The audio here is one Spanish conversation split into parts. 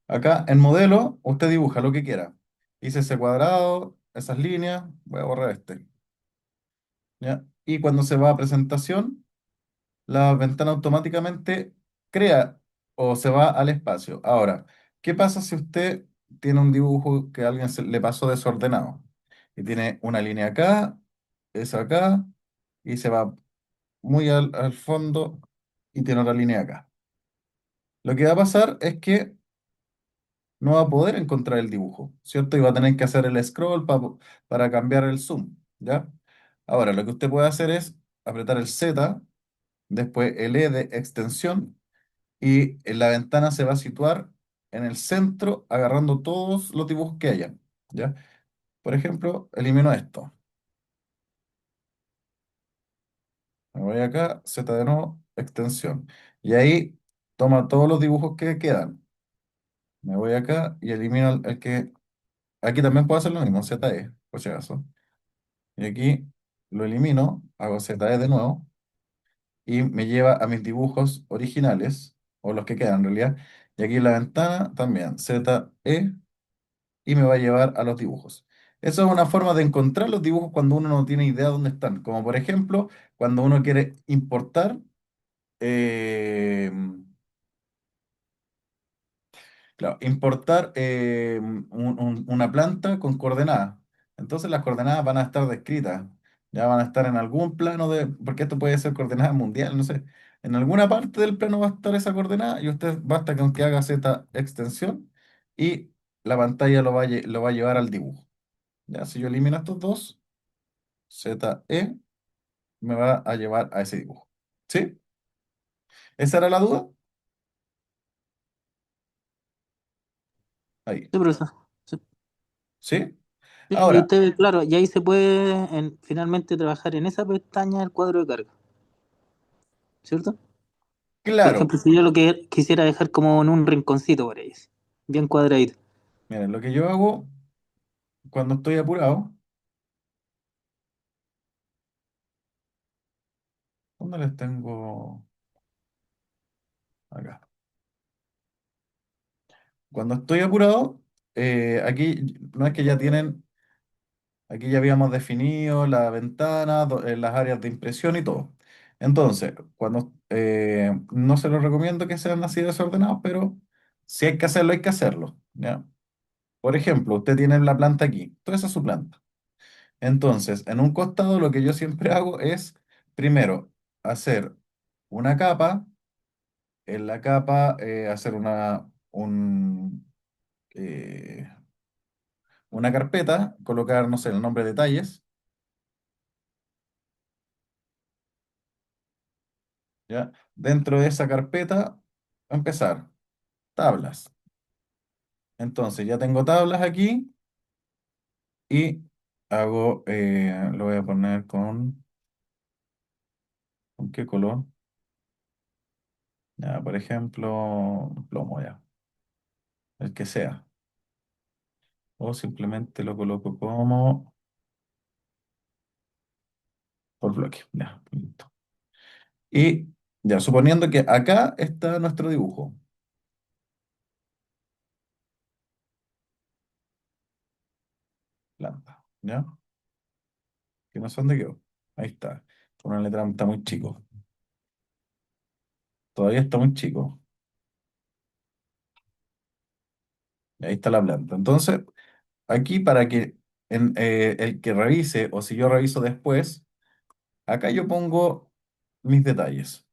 Acá en modelo, usted dibuja lo que quiera. Hice ese cuadrado, esas líneas, voy a borrar este. ¿Ya? Y cuando se va a presentación, la ventana automáticamente crea o se va al espacio. Ahora, ¿qué pasa si usted tiene un dibujo que a alguien le pasó desordenado? Y tiene una línea acá, esa acá, y se va muy al fondo y tiene otra línea acá. Lo que va a pasar es que no va a poder encontrar el dibujo, ¿cierto? Y va a tener que hacer el scroll para cambiar el zoom, ¿ya? Ahora, lo que usted puede hacer es apretar el Z, después el E de extensión, y en la ventana se va a situar en el centro, agarrando todos los dibujos que hayan, ¿ya? Por ejemplo, elimino esto. Me voy acá, Z de nuevo, extensión. Y ahí toma todos los dibujos que quedan. Me voy acá y elimino el que... Aquí también puedo hacer lo mismo, ZE, por si acaso. Y aquí lo elimino, hago ZE de nuevo y me lleva a mis dibujos originales, o los que quedan en realidad. Y aquí en la ventana también, ZE, y me va a llevar a los dibujos. Eso es una forma de encontrar los dibujos cuando uno no tiene idea dónde están. Como por ejemplo, cuando uno quiere importar, eh, claro, importar una planta con coordenadas. Entonces las coordenadas van a estar descritas, ya van a estar en algún plano de, porque esto puede ser coordenada mundial, no sé. En alguna parte del plano va a estar esa coordenada y usted basta con que haga Z extensión y la pantalla lo va a llevar al dibujo. Ya, si yo elimino estos dos, ZE me va a llevar a ese dibujo. ¿Sí? ¿Esa era la duda? Ahí. Sí, profesor. Sí. ¿Sí? Sí, y Ahora, usted, claro, y ahí se puede finalmente trabajar en esa pestaña el cuadro de carga, ¿cierto? Por claro, ejemplo, si yo lo que quisiera dejar como en un rinconcito por ahí, bien cuadradito. miren, lo que yo hago cuando estoy apurado, ¿dónde les tengo? Acá. Cuando estoy apurado, aquí no es que ya tienen, aquí ya habíamos definido la ventana, las áreas de impresión y todo. Entonces, cuando no se los recomiendo que sean así desordenados, pero si hay que hacerlo, hay que hacerlo, ¿ya? Por ejemplo, usted tiene la planta aquí, toda esa es su planta. Entonces, en un costado lo que yo siempre hago es, primero, hacer una capa, en la capa hacer eh, una carpeta, colocar, no sé, el nombre de detalles, ¿ya? Dentro de esa carpeta, empezar, tablas. Entonces, ya tengo tablas aquí y hago, lo voy a poner ¿con qué color? Ya, por ejemplo, plomo ya, el que sea. O simplemente lo coloco como por bloque. Ya, listo. Y ya, suponiendo que acá está nuestro dibujo, planta, ¿ya? Que no sé dónde quedó. Ahí está. Una letra está muy chico. Todavía está muy chico. Y ahí está la planta. Entonces, aquí para que el que revise, o si yo reviso después, acá yo pongo mis detalles.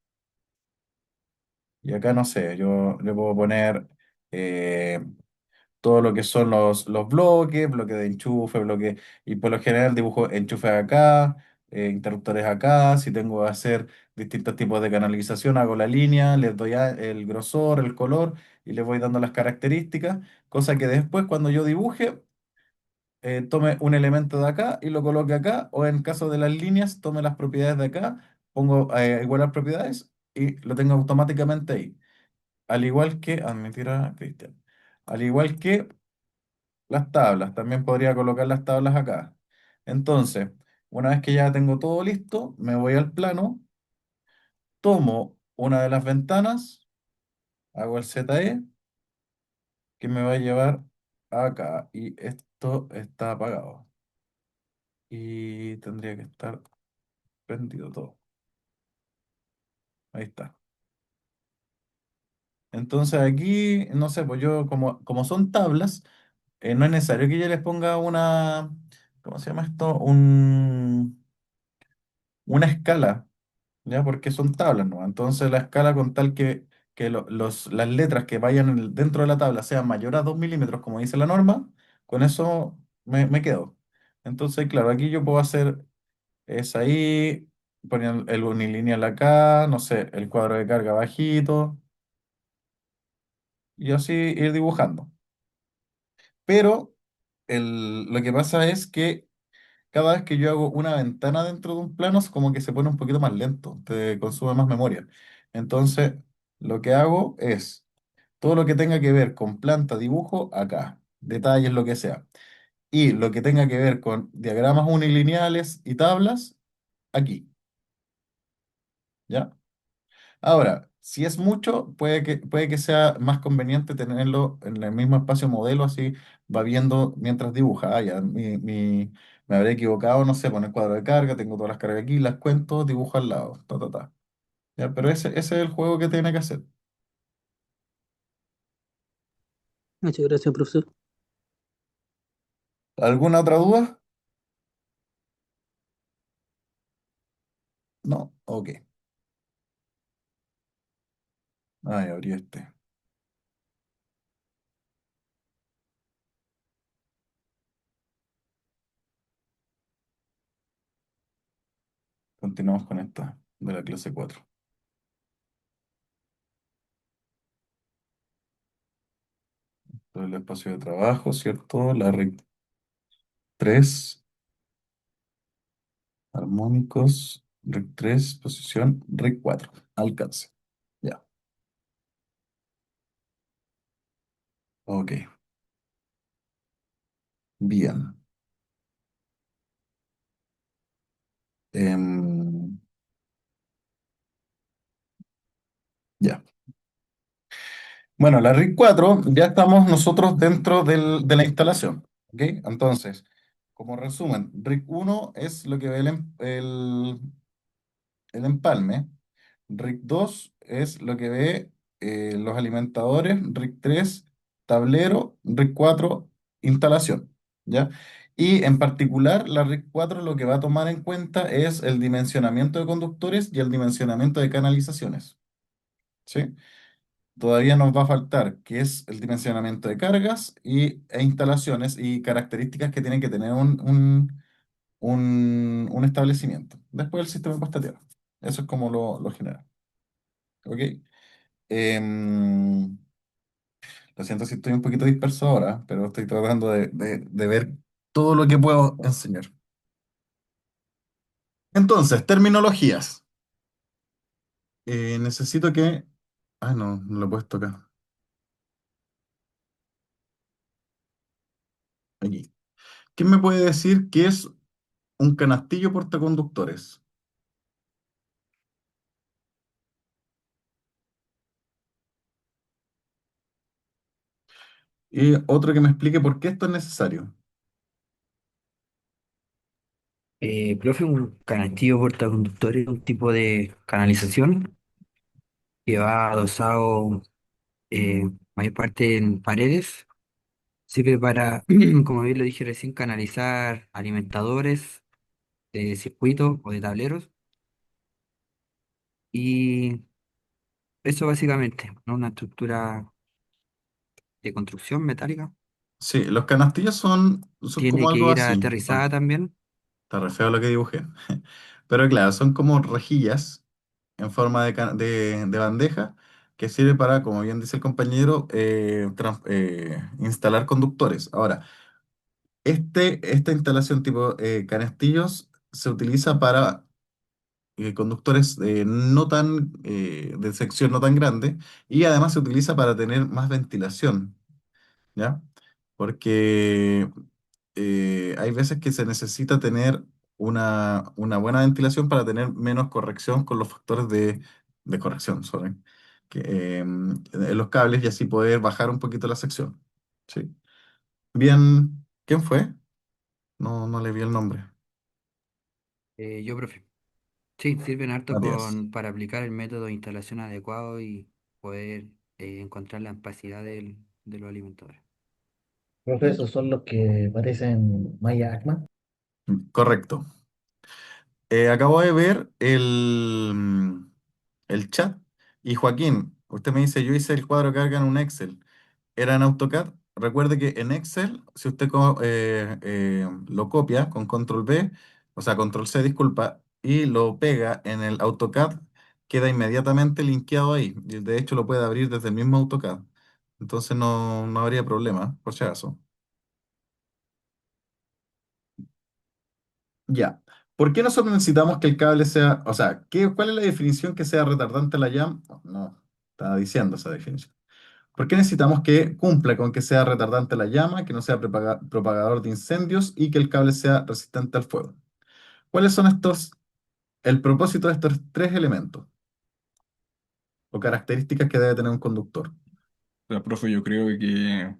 Y acá no sé, yo le puedo poner eh, todo lo que son los bloques, bloque de enchufe, bloque, y por lo general dibujo enchufes acá, interruptores acá, si tengo que hacer distintos tipos de canalización, hago la línea, les doy el grosor, el color, y les voy dando las características, cosa que después cuando yo dibuje, tome un elemento de acá y lo coloque acá, o en caso de las líneas, tome las propiedades de acá, pongo igualar propiedades y lo tengo automáticamente ahí. Al igual que, admitir a Cristian. Al igual que las tablas, también podría colocar las tablas acá. Entonces, una vez que ya tengo todo listo, me voy al plano, tomo una de las ventanas, hago el ZE que me va a llevar acá. Y esto está apagado. Y tendría que estar prendido todo. Ahí está. Entonces aquí, no sé, pues yo como son tablas, no es necesario que yo les ponga una, ¿cómo se llama esto? Una escala, ¿ya? Porque son tablas, ¿no? Entonces la escala con tal que las letras que vayan dentro de la tabla sean mayores a 2 milímetros, como dice la norma, con eso me quedo. Entonces, claro, aquí yo puedo hacer es ahí, poner el unilineal acá, no sé, el cuadro de carga bajito, y así ir dibujando. Pero lo que pasa es que cada vez que yo hago una ventana dentro de un plano, es como que se pone un poquito más lento, te consume más memoria. Entonces, lo que hago es todo lo que tenga que ver con planta, dibujo, acá, detalles, lo que sea. Y lo que tenga que ver con diagramas unilineales y tablas, aquí, ¿ya? Ahora, si es mucho, puede que sea más conveniente tenerlo en el mismo espacio modelo, así va viendo mientras dibuja. Ah, ya, me habré equivocado, no sé, poner cuadro de carga, tengo todas las cargas aquí, las cuento, dibujo al lado, ta, ta, ta. Ya, pero ese es el juego que tiene que hacer. Muchas gracias, profesor. ¿Alguna otra duda? No, ok. Ay, abrí este. Continuamos con esta de la clase 4. Todo el espacio de trabajo, ¿cierto? La RIC 3, armónicos, RIC 3, posición, RIC 4, alcance. Ya. Ok, bien. Em, ya. Bueno, la RIC 4 ya estamos nosotros dentro de la instalación. ¿Ok? Entonces, como resumen, RIC 1 es lo que ve el empalme. RIC 2 es lo que ve los alimentadores. RIC 3, tablero. RIC 4, instalación. ¿Ya? Y en particular, la RIC 4 lo que va a tomar en cuenta es el dimensionamiento de conductores y el dimensionamiento de canalizaciones. ¿Sí? Todavía nos va a faltar, que es el dimensionamiento de cargas e instalaciones y características que tienen que tener un establecimiento. Después el sistema de puesta a tierra. Eso es como lo general. ¿Ok? Em, lo siento si estoy un poquito disperso ahora, pero estoy tratando de ver todo lo que puedo enseñar. Entonces, terminologías. Necesito que... Ah, no, no lo he puesto acá. Aquí. ¿Quién me puede decir qué es un canastillo portaconductores? Y otro que me explique por qué esto es necesario. Profe, un canastillo portaconductor es un tipo de canalización que va adosado mayor parte en paredes. Sirve para, como bien lo dije recién, canalizar alimentadores de circuitos o de tableros. Y eso básicamente, ¿no? Una estructura de construcción metálica. Sí, los canastillos son como Tiene que algo ir así. aterrizada también. Está re feo lo que dibujé. Pero claro, son como rejillas en forma de bandeja que sirve para, como bien dice el compañero, instalar conductores. Ahora, esta instalación tipo canastillos se utiliza para conductores no tan, de sección no tan grande y además se utiliza para tener más ventilación. ¿Ya? Porque hay veces que se necesita tener una buena ventilación para tener menos corrección con los factores de corrección, sorry, en los cables y así poder bajar un poquito la sección. Sí. Bien, ¿quién fue? No, no le vi el nombre. Yo, profe. Sí, sirven harto Matías. para aplicar el método de instalación adecuado y poder encontrar la opacidad de los alimentadores. Profe, esos son los que parecen Maya Acma. Correcto. Acabo de ver el chat y Joaquín, usted me dice, yo hice el cuadro de carga en un Excel. ¿Era en AutoCAD? Recuerde que en Excel, si usted lo copia con control V, o sea, control C, disculpa, y lo pega en el AutoCAD, queda inmediatamente linkeado ahí. Y de hecho lo puede abrir desde el mismo AutoCAD. Entonces no habría problema, por si acaso. Ya. ¿Por qué nosotros necesitamos que el cable sea, o sea, cuál es la definición que sea retardante a la llama? No, estaba diciendo esa definición. ¿Por qué necesitamos que cumpla con que sea retardante a la llama, que no sea propagador de incendios y que el cable sea resistente al fuego? ¿Cuáles son el propósito de estos tres elementos o características que debe tener un conductor? O sea, profe, yo creo que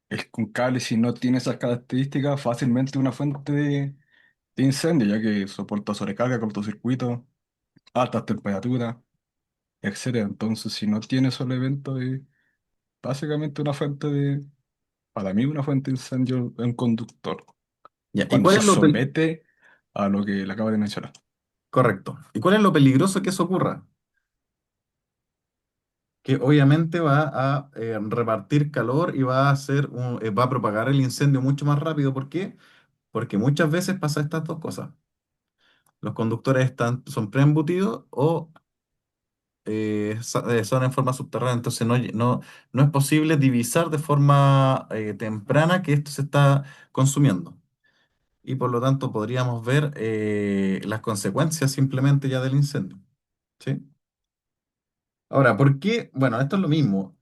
es un cable, si no tiene esas características, fácilmente una fuente de incendio, ya que soporta sobrecarga, cortocircuito, altas temperaturas, etcétera. Entonces, si no tiene esos elementos, es básicamente una fuente para mí, una fuente de incendio en conductor, Ya, ¿y cuando cuál se es somete a lo que le acabo de mencionar. correcto? ¿Y cuál es lo peligroso que eso ocurra? Que obviamente va a repartir calor y va a va a propagar el incendio mucho más rápido. ¿Por qué? Porque muchas veces pasa estas dos cosas. Los conductores son preembutidos o son en forma subterránea, entonces no es posible divisar de forma temprana que esto se está consumiendo. Y por lo tanto podríamos ver las consecuencias simplemente ya del incendio. ¿Sí? Ahora, ¿por qué? Bueno, esto es lo mismo,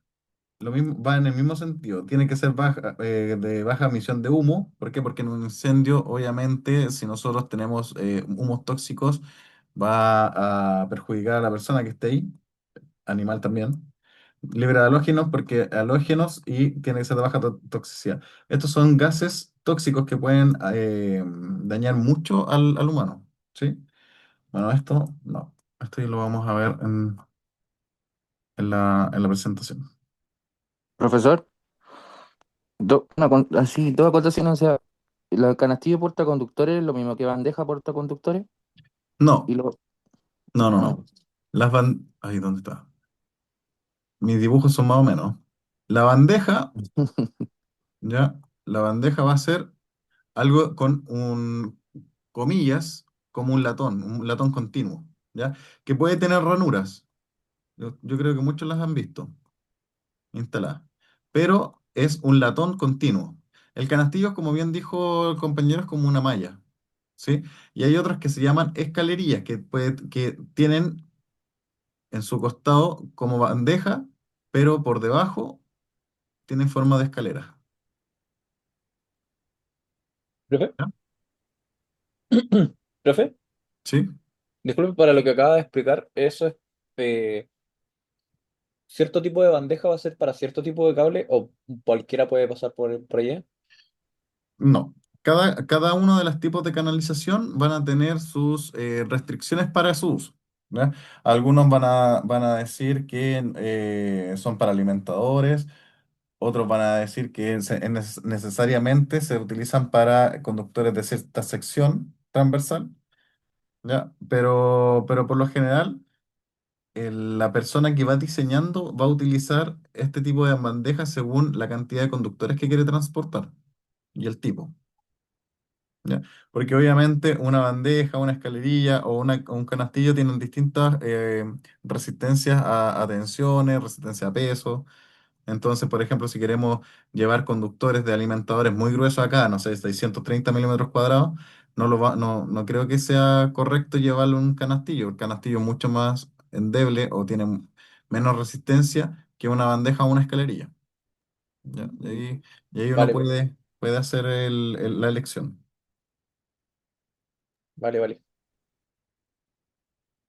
va en el mismo sentido. Tiene que ser de baja emisión de humo. ¿Por qué? Porque en un incendio, obviamente, si nosotros tenemos humos tóxicos, va a perjudicar a la persona que esté ahí, animal también. Libre de halógenos porque halógenos y tiene que ser de baja toxicidad. Estos son gases tóxicos que pueden dañar mucho al humano. ¿Sí? Bueno, esto no. Esto ya lo vamos a ver en la presentación. Profesor, así, dos acotaciones, o sea, la canastilla portaconductores es lo mismo que bandeja portaconductores y No, lo... no. No. Ahí, ¿dónde está? Mis dibujos son más o menos. La bandeja, ¿ya? La bandeja va a ser algo con comillas, como un latón continuo, ¿ya? Que puede tener ranuras. Yo creo que muchos las han visto instaladas. Pero es un latón continuo. El canastillo, como bien dijo el compañero, es como una malla, ¿sí? Y hay otros que se llaman escalerillas, que tienen en su costado como bandeja, pero por debajo tienen forma de escalera. Profe, ¿Ya? profe, ¿Sí? disculpe para lo que acaba de explicar, eso es cierto tipo de bandeja va a ser para cierto tipo de cable o cualquiera puede pasar por allá. No. Cada uno de los tipos de canalización van a tener sus restricciones para su uso. ¿Ya? Algunos van a decir que son para alimentadores, otros van a decir que necesariamente se utilizan para conductores de cierta sección transversal, ¿ya? Pero por lo general, la persona que va diseñando va a utilizar este tipo de bandejas según la cantidad de conductores que quiere transportar y el tipo. ¿Ya? Porque obviamente una bandeja, una escalerilla o un canastillo tienen distintas resistencias a tensiones, resistencia a peso. Entonces, por ejemplo, si queremos llevar conductores de alimentadores muy gruesos acá, no sé, 630 milímetros cuadrados, no creo que sea correcto llevarlo en un canastillo. El canastillo es mucho más endeble o tiene menos resistencia que una bandeja o una escalerilla. ¿Ya? Y ahí uno Vale, puede hacer la elección. vale, vale.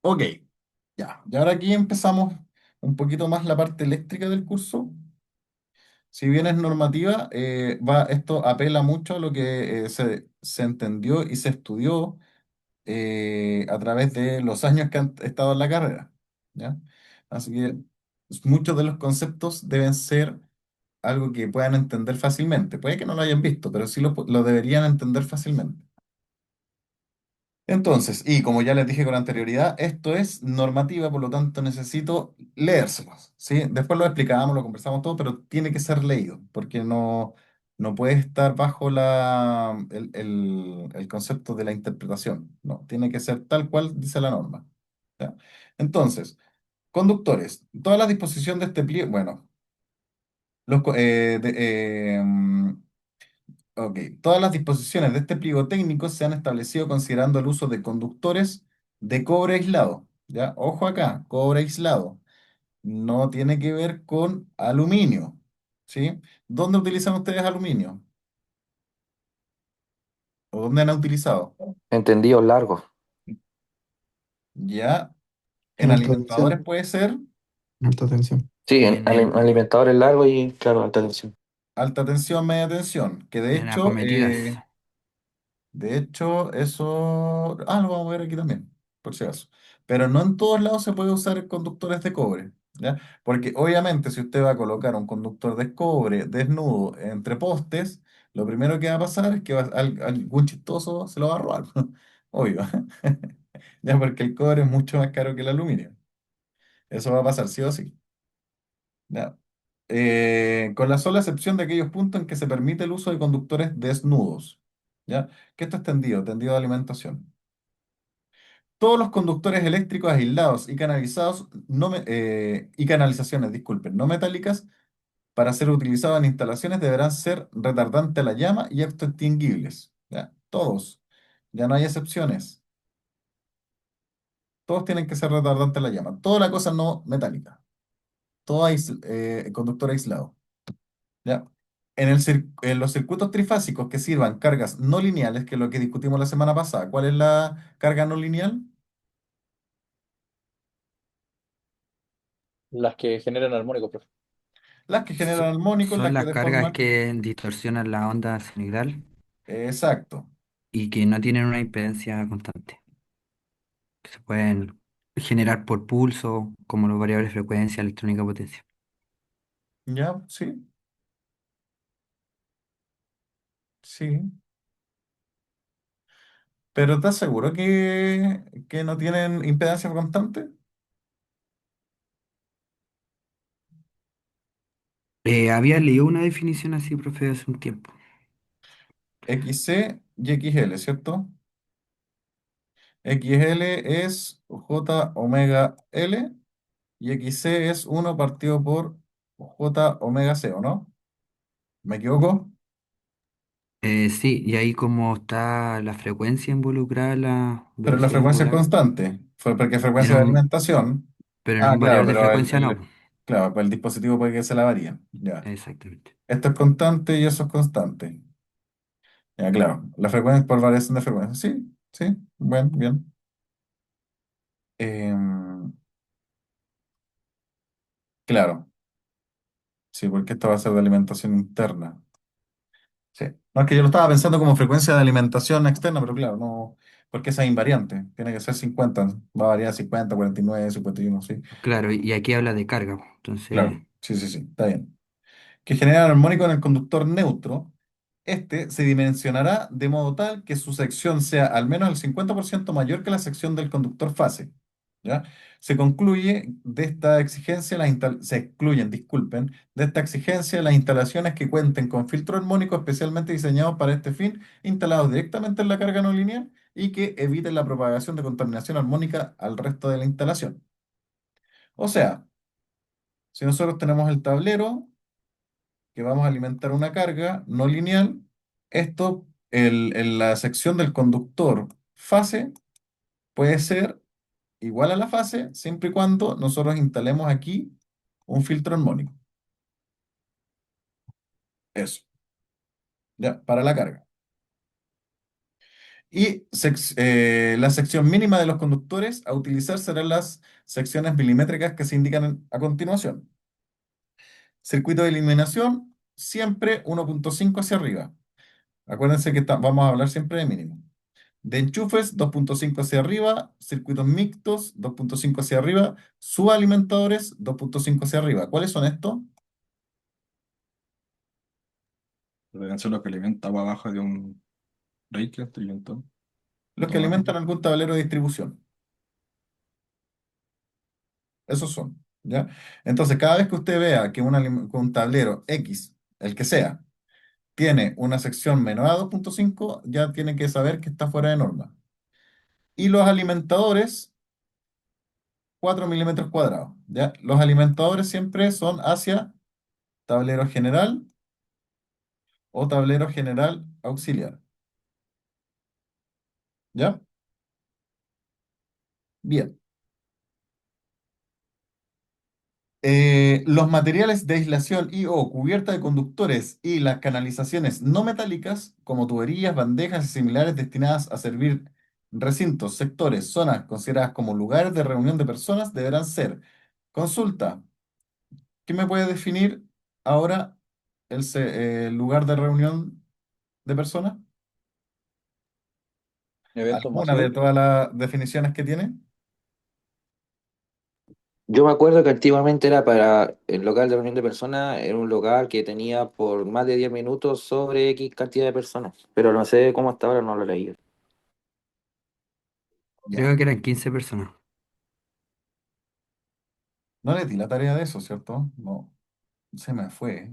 Ok, ya. Y ahora aquí empezamos un poquito más la parte eléctrica del curso. Si bien es normativa, esto apela mucho a lo que se entendió y se estudió a través de los años que han estado en la carrera, ¿ya? Así que muchos de los conceptos deben ser algo que puedan entender fácilmente. Puede que no lo hayan visto, pero sí lo deberían entender fácilmente. Entonces, y como ya les dije con anterioridad, esto es normativa, por lo tanto necesito leérselos, ¿sí? Después lo explicamos, lo conversamos todo, pero tiene que ser leído, porque no puede estar bajo el concepto de la interpretación, no, tiene que ser tal cual dice la norma, ¿ya? Entonces, conductores, toda la disposición de este pliego, bueno, los, co- ok, todas las disposiciones de este pliego técnico se han establecido considerando el uso de conductores de cobre aislado. ¿Ya? Ojo acá, cobre aislado. No tiene que ver con aluminio. ¿Sí? ¿Dónde utilizan ustedes aluminio? ¿O dónde han utilizado? Entendido largo. Ya, en En alta alimentadores tensión. puede ser Alta tensión. Sí, en En el, alimentadores largos y, claro, alta tensión. alta tensión, media tensión, que en acometidas. de hecho, eso, lo vamos a ver aquí también, por si acaso. Pero no en todos lados se puede usar conductores de cobre, ¿ya? Porque obviamente si usted va a colocar un conductor de cobre desnudo entre postes, lo primero que va a pasar es que algún chistoso se lo va a robar, obvio, ya porque el cobre es mucho más caro que el aluminio. Eso va a pasar sí o sí, ¿ya? Con la sola excepción de aquellos puntos en que se permite el uso de conductores desnudos, ¿ya? Que esto es tendido de alimentación. Todos los conductores eléctricos aislados y canalizados y canalizaciones, disculpen, no metálicas, para ser utilizados en instalaciones deberán ser retardantes a la llama y autoextinguibles. ¿Ya? Todos. Ya no hay excepciones. Todos tienen que ser retardantes a la llama. Toda la cosa no metálica. Todo conductor aislado. ¿Ya? En los circuitos trifásicos que sirvan cargas no lineales, que es lo que discutimos la semana pasada. ¿Cuál es la carga no lineal? Las que generan armónicos, profe. Las que generan So- armónicos, Son las que las cargas deforman. que distorsionan la onda sinusoidal Exacto. y que no tienen una impedancia constante, que se pueden generar por pulso, como los variables frecuencia, electrónica, potencia. Ya, sí, sí. Pero ¿estás seguro que no tienen impedancia constante? Había leído una definición así, profe, hace un tiempo. XC y XL, ¿cierto? XL es J omega L y XC es uno partido por J omega C, ¿o no? ¿Me equivoco? Sí, y ahí como está la frecuencia involucrada, la Pero la velocidad frecuencia es angular, constante. Fue porque frecuencia pero de alimentación. en Ah, un claro, variable de pero frecuencia no. claro, pues el dispositivo puede que se la varíe. Ya. Exactamente. Esto es constante y eso es constante. Ya, claro. La frecuencia por variación de frecuencia. Sí, sí, bueno, bien. Em, claro, sí, porque esto va a ser de alimentación interna. Sí. No es que yo lo estaba pensando como frecuencia de alimentación externa, pero claro, no, porque esa es invariante. Tiene que ser 50, va a variar 50, 49, 51, sí. Claro, y aquí habla de carga, po. Entonces, Claro, sí, sí, sí, está bien. Que genera armónico en el conductor neutro, este se dimensionará de modo tal que su sección sea al menos el 50% mayor que la sección del conductor fase. ¿Ya? Se excluyen, disculpen, de esta exigencia las instalaciones que cuenten con filtro armónico especialmente diseñados para este fin, instalados directamente en la carga no lineal y que eviten la propagación de contaminación armónica al resto de la instalación. O sea, si nosotros tenemos el tablero que vamos a alimentar una carga no lineal, en la sección del conductor fase puede ser igual a la fase siempre y cuando nosotros instalemos aquí un filtro armónico. Eso, ya, para la carga. Y la sección mínima de los conductores a utilizar serán las secciones milimétricas que se indican a continuación. Circuito de eliminación, siempre 1.5 hacia arriba. Acuérdense que vamos a hablar siempre de mínimo. De enchufes, 2.5 hacia arriba. Circuitos mixtos, 2.5 hacia arriba. Subalimentadores, 2.5 hacia arriba. ¿Cuáles son estos? Deben ser los que alimentan agua abajo de un breaker, trivientón, Los que alimentan automático. algún tablero de distribución. Esos son, ¿ya? Entonces, cada vez que usted vea que que un tablero X, el que sea, tiene una sección menor a 2.5, ya tiene que saber que está fuera de norma. Y los alimentadores, 4 milímetros cuadrados, ¿ya? Los alimentadores siempre son hacia tablero general o tablero general auxiliar, ¿ya? Bien. Los materiales de aislación y o cubierta de conductores y las canalizaciones no metálicas, como tuberías, bandejas y similares destinadas a servir recintos, sectores, zonas consideradas como lugares de reunión de personas, deberán ser. Consulta, ¿qué me puede definir ahora el lugar de reunión de personas? Eventos ¿Alguna de masivos. todas las definiciones que tiene? Yo me acuerdo que antiguamente era para el local de reunión de personas, era un local que tenía por más de 10 minutos sobre X cantidad de personas, pero no sé cómo está ahora, no lo he leído. Ya. Creo que eran 15 personas. No le di la tarea de eso, ¿cierto? No, se me fue.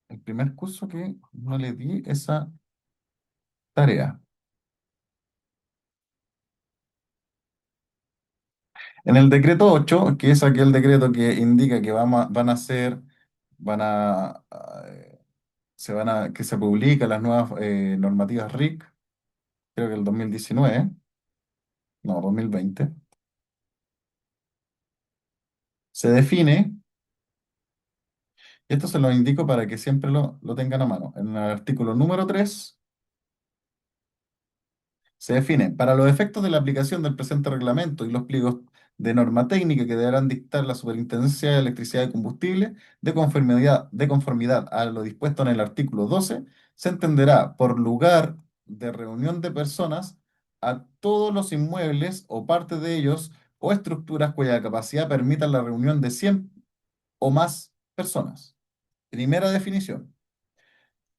El primer curso que no le di esa tarea. En el decreto 8, que es aquel decreto que indica que van a ser, van que se publican las nuevas normativas RIC, creo que el 2019, no, 2020, se define, y esto se lo indico para que siempre lo tengan a mano, en el artículo número 3. Se define, para los efectos de la aplicación del presente reglamento y los pliegos de norma técnica que deberán dictar la Superintendencia de Electricidad y Combustible, de conformidad a lo dispuesto en el artículo 12, se entenderá por lugar de reunión de personas a todos los inmuebles o parte de ellos o estructuras cuya capacidad permita la reunión de 100 o más personas. Primera definición.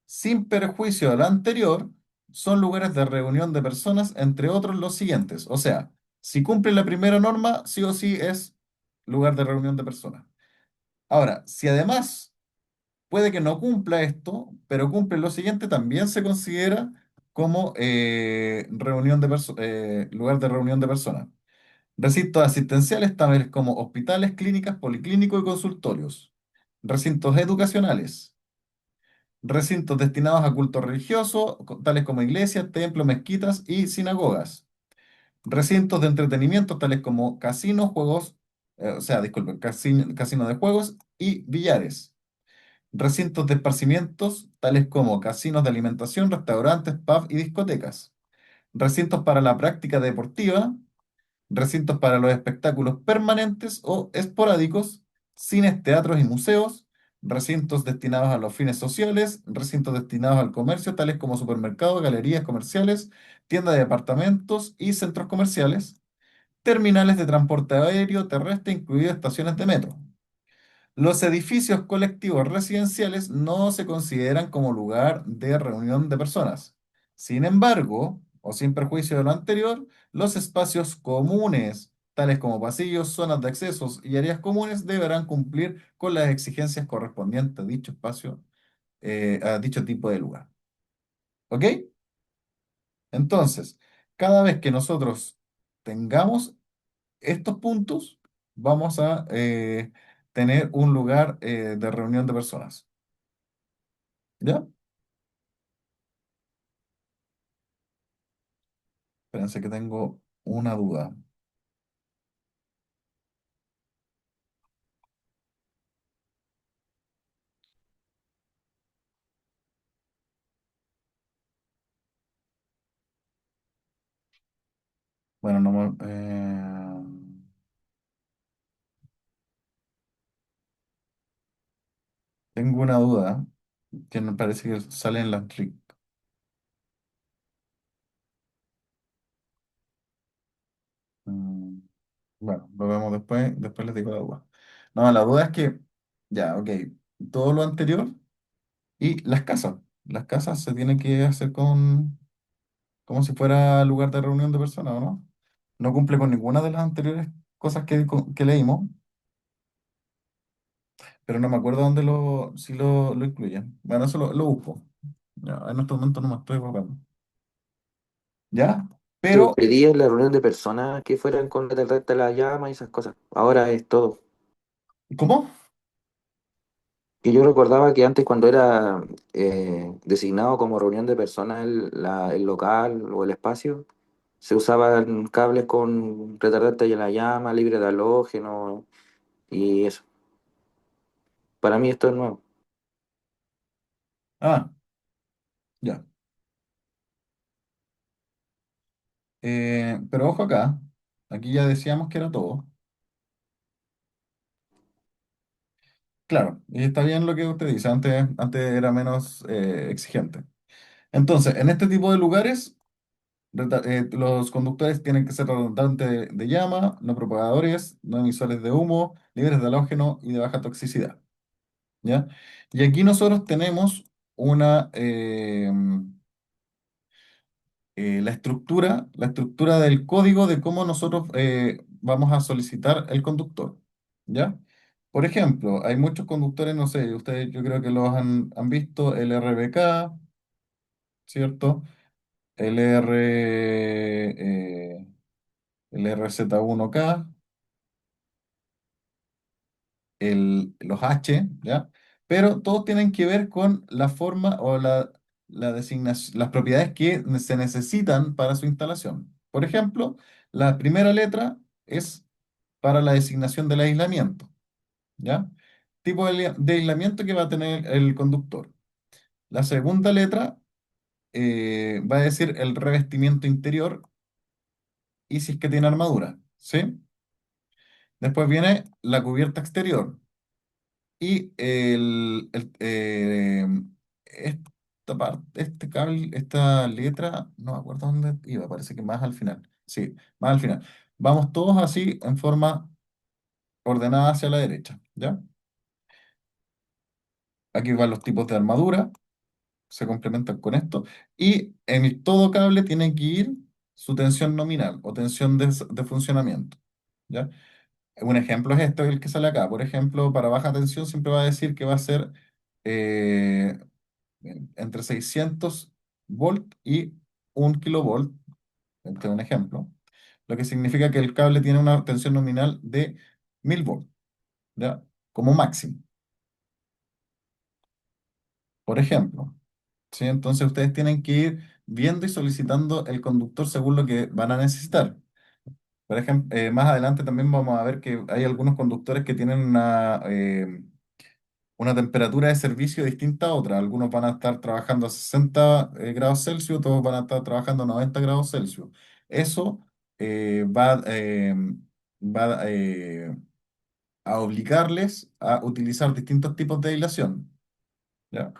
Sin perjuicio de lo anterior, son lugares de reunión de personas, entre otros los siguientes. O sea, si cumple la primera norma, sí o sí es lugar de reunión de personas. Ahora, si además puede que no cumpla esto, pero cumple lo siguiente, también se considera como lugar de reunión de personas. Recintos asistenciales, tales como hospitales, clínicas, policlínicos y consultorios. Recintos educacionales, recintos destinados a culto religioso, tales como iglesias, templos, mezquitas y sinagogas. Recintos de entretenimiento, tales como casinos, juegos, o sea, disculpen, casinos de juegos y billares. Recintos de esparcimientos, tales como casinos de alimentación, restaurantes, pubs y discotecas. Recintos para la práctica deportiva, recintos para los espectáculos permanentes o esporádicos, cines, teatros y museos, recintos destinados a los fines sociales, recintos destinados al comercio, tales como supermercados, galerías comerciales, tiendas de departamentos y centros comerciales, terminales de transporte aéreo, terrestre, incluidas estaciones de metro. Los edificios colectivos residenciales no se consideran como lugar de reunión de personas. Sin embargo, o sin perjuicio de lo anterior, los espacios comunes, tales como pasillos, zonas de accesos y áreas comunes, deberán cumplir con las exigencias correspondientes a dicho espacio, a dicho tipo de lugar. ¿Ok? Entonces, cada vez que nosotros tengamos estos puntos, vamos a tener un lugar de reunión de personas. ¿Ya? Espérense que tengo una duda. Bueno, no tengo una duda. que me parece que sale en las RIC. Mm, bueno, lo vemos después, después les digo la duda. No, la duda es que, ya, ok, todo lo anterior y las casas. Las casas se tienen que hacer con, como si fuera lugar de reunión de personas, ¿o no? No cumple con ninguna de las anteriores cosas que leímos, pero no me acuerdo dónde si lo incluyen. Bueno, eso lo busco. Ya, en este momento no me estoy acordando. ¿Ya? Yo Pero, pedí en la reunión de personas que fueran con el de la llama y esas cosas. Ahora es todo. ¿cómo? Que yo recordaba que antes cuando era designado como reunión de personas el local o el espacio, se usaban cables con retardante de la llama, libre de halógeno y eso. Para mí esto es nuevo. Ah, ya. Pero ojo acá, aquí ya decíamos que era todo. Claro, y está bien lo que usted dice, antes era menos exigente. Entonces, en este tipo de lugares, los conductores tienen que ser redundantes de llama, no propagadores, no emisores de humo, libres de halógeno y de baja toxicidad. ¿Ya? Y aquí nosotros tenemos una, la estructura del código de cómo nosotros vamos a solicitar el conductor. ¿Ya? Por ejemplo, hay muchos conductores, no sé, ustedes yo creo que los han visto, el RBK, ¿cierto? El el RZ1K, los H, ¿ya? Pero todos tienen que ver con la forma o la designación, las propiedades que se necesitan para su instalación. Por ejemplo, la primera letra es para la designación del aislamiento, ¿ya? Tipo de aislamiento que va a tener el conductor. La segunda letra va a decir el revestimiento interior y si es que tiene armadura, ¿sí? Después viene la cubierta exterior. Y esta parte, este cable, esta letra, no me acuerdo dónde iba, parece que más al final. Sí, más al final. Vamos todos así en forma ordenada hacia la derecha, ¿ya? Aquí van los tipos de armadura, se complementan con esto. Y en todo cable tiene que ir su tensión nominal o tensión de funcionamiento, ¿ya? Un ejemplo es esto, el que sale acá. Por ejemplo, para baja tensión siempre va a decir que va a ser eh, entre 600 volt y 1 kilovolt, este es un ejemplo, lo que significa que el cable tiene una tensión nominal de 1000 volts, ¿ya? Como máximo, por ejemplo. ¿Sí? Entonces ustedes tienen que ir viendo y solicitando el conductor según lo que van a necesitar. Por ejemplo, más adelante también vamos a ver que hay algunos conductores que tienen una temperatura de servicio distinta a otra. Algunos van a estar trabajando a 60 grados Celsius, otros van a estar trabajando a 90 grados Celsius. Eso va a obligarles a utilizar distintos tipos de aislación, ¿ya?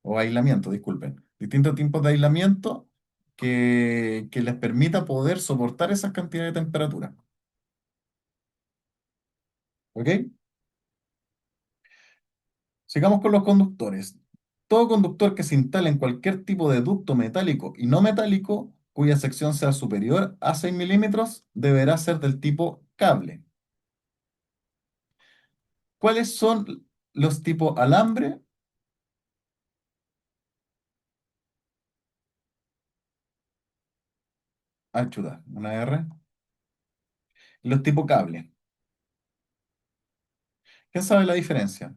O aislamiento, disculpen. Distintos tipos de aislamiento que les permita poder soportar esas cantidades de temperatura. ¿Ok? Sigamos con los conductores. Todo conductor que se instale en cualquier tipo de ducto metálico y no metálico, cuya sección sea superior a 6 milímetros, deberá ser del tipo cable. ¿Cuáles son los tipos alambre? Ah, chuta, una R. Los tipos cable. ¿Quién sabe la diferencia?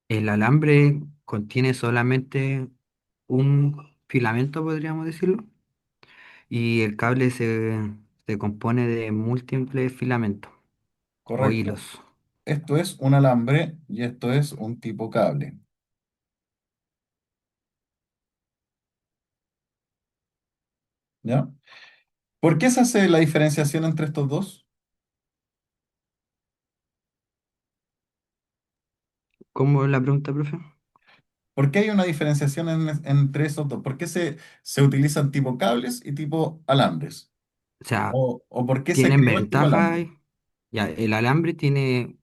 El alambre contiene solamente un filamento, podríamos decirlo, y el cable se compone de múltiples filamentos o Correcto. hilos. Esto es un alambre y esto es un tipo cable. ¿Ya? ¿Por qué se hace la diferenciación entre estos dos? ¿Cómo es la pregunta, profe? ¿Por qué hay una diferenciación entre esos dos? ¿Por qué se utilizan tipo cables y tipo alambres? O sea, ¿O por qué se tienen creó el tipo alambre? ventajas. Ya, el alambre tiene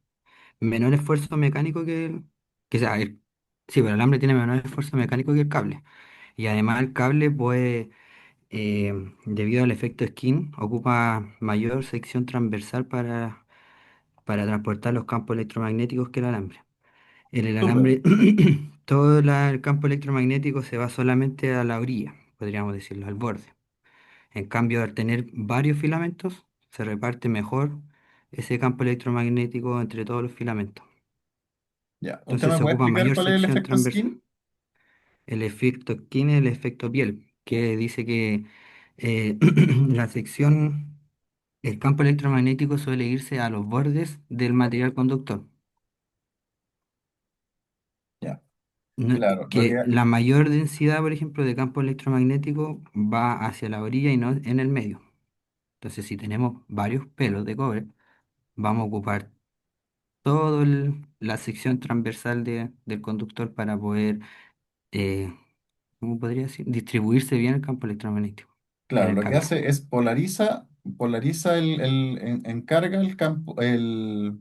menor esfuerzo mecánico que sea, sí, pero el alambre tiene menor esfuerzo mecánico que el cable. Y además el cable puede, debido al efecto skin, ocupa mayor sección transversal para transportar los campos electromagnéticos que el alambre. En el Súper, alambre, todo el campo electromagnético se va solamente a la orilla, podríamos decirlo, al borde. En cambio, al tener varios filamentos, se reparte mejor ese campo electromagnético entre todos los filamentos. ya. ¿Usted Entonces me se puede ocupa explicar mayor cuál es el sección efecto transversal. skin? El efecto skin es el efecto piel, que dice que eh, la sección, el campo electromagnético suele irse a los bordes del material conductor. Ya, No- claro. Lo que que, la mayor densidad, por ejemplo, de campo electromagnético va hacia la orilla y no en el medio. Entonces, si tenemos varios pelos de cobre, vamos a ocupar toda la sección transversal del conductor para poder, eh, ¿cómo podría decir? Distribuirse bien el campo electromagnético en claro, el lo que cable. hace es polariza en carga el campo, el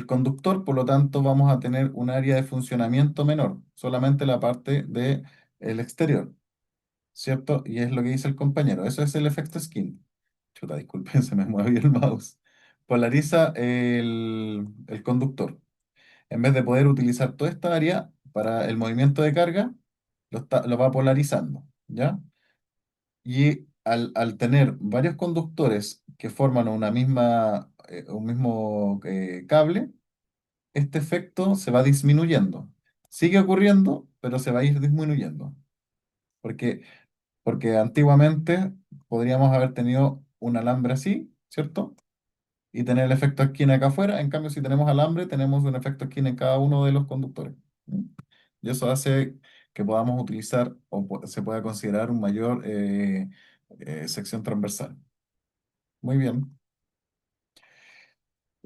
conductor, por lo tanto vamos a tener un área de funcionamiento menor, solamente la parte del exterior, ¿cierto? Y es lo que dice el compañero, eso es el efecto skin. Chuta, disculpen, se me movió el mouse. Polariza el conductor. En vez de poder utilizar toda esta área para el movimiento de carga, lo va polarizando, ¿ya? Y al tener varios conductores que forman un mismo cable, este efecto se va disminuyendo. Sigue ocurriendo, pero se va a ir disminuyendo. Porque, porque antiguamente podríamos haber tenido un alambre así, ¿cierto? Y tener el efecto esquina acá afuera. En cambio, si tenemos alambre, tenemos un efecto esquina en cada uno de los conductores. ¿Mm? Y eso hace que podamos utilizar se pueda considerar un mayor sección transversal. Muy bien.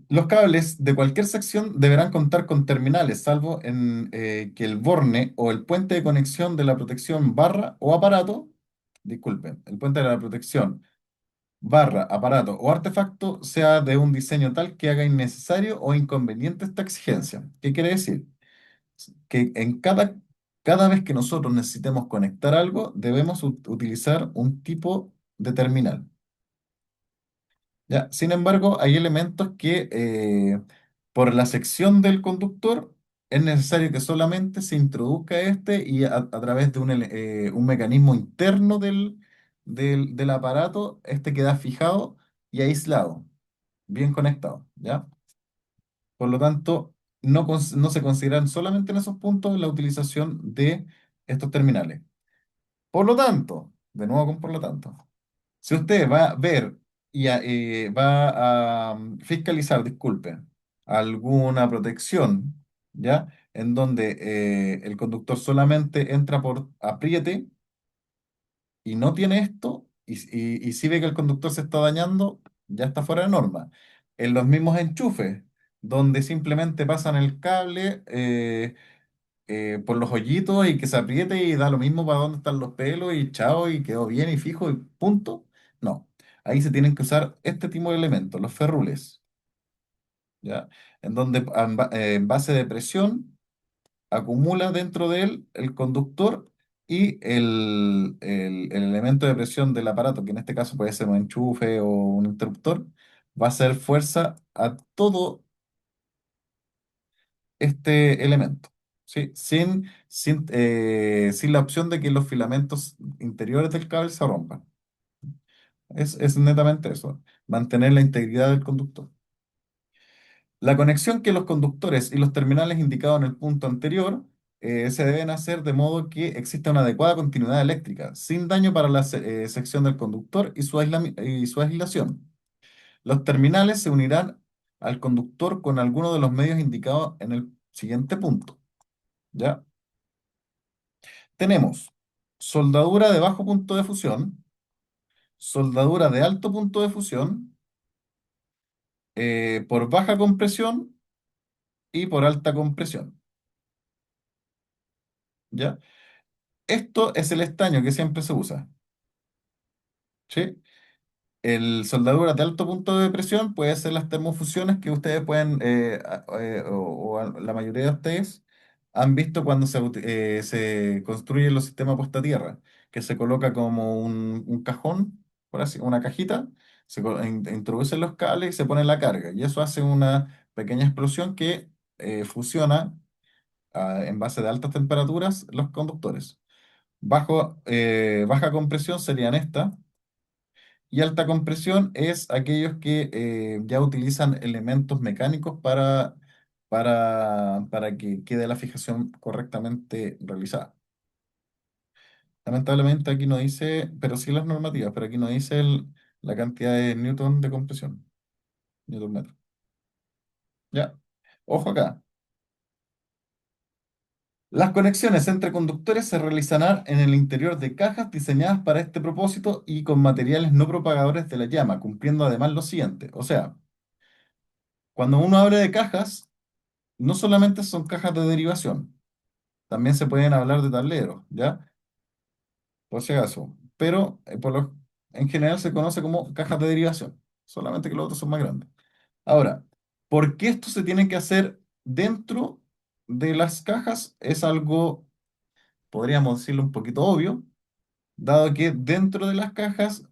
Los cables de cualquier sección deberán contar con terminales, salvo en que el borne o el puente de conexión de la protección barra o aparato, disculpen, el puente de la protección barra, aparato o artefacto sea de un diseño tal que haga innecesario o inconveniente esta exigencia. ¿Qué quiere decir? Que cada vez que nosotros necesitemos conectar algo, debemos utilizar un tipo de terminal. ¿Ya? Sin embargo, hay elementos que por la sección del conductor es necesario que solamente se introduzca este y a través de un mecanismo interno del aparato, este queda fijado y aislado, bien conectado, ¿ya? Por lo tanto, no se consideran solamente en esos puntos la utilización de estos terminales. Por lo tanto, de nuevo con por lo tanto. Si usted va a ver y va a fiscalizar, disculpe, alguna protección, ¿ya? En donde el conductor solamente entra por apriete y no tiene esto, y si ve que el conductor se está dañando, ya está fuera de norma. En los mismos enchufes, donde simplemente pasan el cable por los hoyitos y que se apriete y da lo mismo para dónde están los pelos y chao y quedó bien y fijo y punto. No, ahí se tienen que usar este tipo de elementos, los ferrules, ¿ya? En donde en base de presión acumula dentro de él el conductor y el elemento de presión del aparato, que en este caso puede ser un enchufe o un interruptor, va a hacer fuerza a todo este elemento, ¿sí? Sin la opción de que los filamentos interiores del cable se rompan. Es netamente eso, mantener la integridad del conductor. La conexión que los conductores y los terminales indicados en el punto anterior se deben hacer de modo que exista una adecuada continuidad eléctrica, sin daño para la sección del conductor y su aislación. Los terminales se unirán al conductor con alguno de los medios indicados en el siguiente punto. ¿Ya? Tenemos soldadura de bajo punto de fusión, soldadura de alto punto de fusión, por baja compresión y por alta compresión. ¿ya? Esto es el estaño que siempre se usa, ¿sí? El soldadura de alto punto de presión puede ser las termofusiones que ustedes pueden, la mayoría de ustedes han visto cuando se construyen los sistemas puesta a tierra, que se coloca como un cajón, por así, una cajita, introducen los cables y se pone la carga, y eso hace una pequeña explosión que fusiona en base de altas temperaturas los conductores. Baja compresión serían estas. Y alta compresión es aquellos que ya utilizan elementos mecánicos para que quede la fijación correctamente realizada. Lamentablemente aquí no dice, pero sí las normativas, pero aquí no dice la cantidad de newton de compresión, newton metro. Ya, ojo acá. Las conexiones entre conductores se realizarán en el interior de cajas diseñadas para este propósito y con materiales no propagadores de la llama, cumpliendo además lo siguiente. O sea, cuando uno habla de cajas, no solamente son cajas de derivación, también se pueden hablar de tableros, ¿ya? Por si acaso. Pero en general se conoce como cajas de derivación, solamente que los otros son más grandes. Ahora, ¿por qué esto se tiene que hacer dentro de las cajas? Es algo, podríamos decirlo un poquito obvio, dado que dentro de las cajas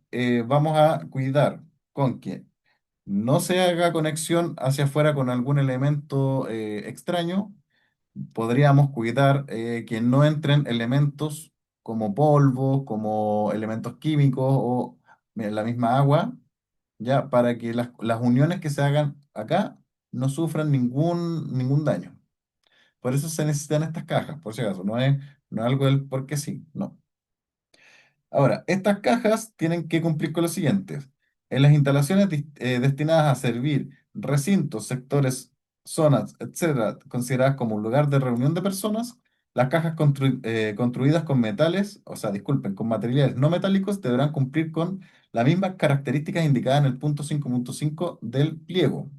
vamos a cuidar con que no se haga conexión hacia afuera con algún elemento extraño. Podríamos cuidar que no entren elementos como polvo, como elementos químicos o la misma agua, ya para que las uniones que se hagan acá no sufran ningún daño. Por eso se necesitan estas cajas, por si acaso, no es algo del porque sí, no. Ahora, estas cajas tienen que cumplir con los siguientes. En las instalaciones destinadas a servir recintos, sectores, zonas, etcétera, consideradas como un lugar de reunión de personas, las cajas construidas con metales, o sea, disculpen, con materiales no metálicos, deberán cumplir con las mismas características indicadas en el punto 5.5 del pliego,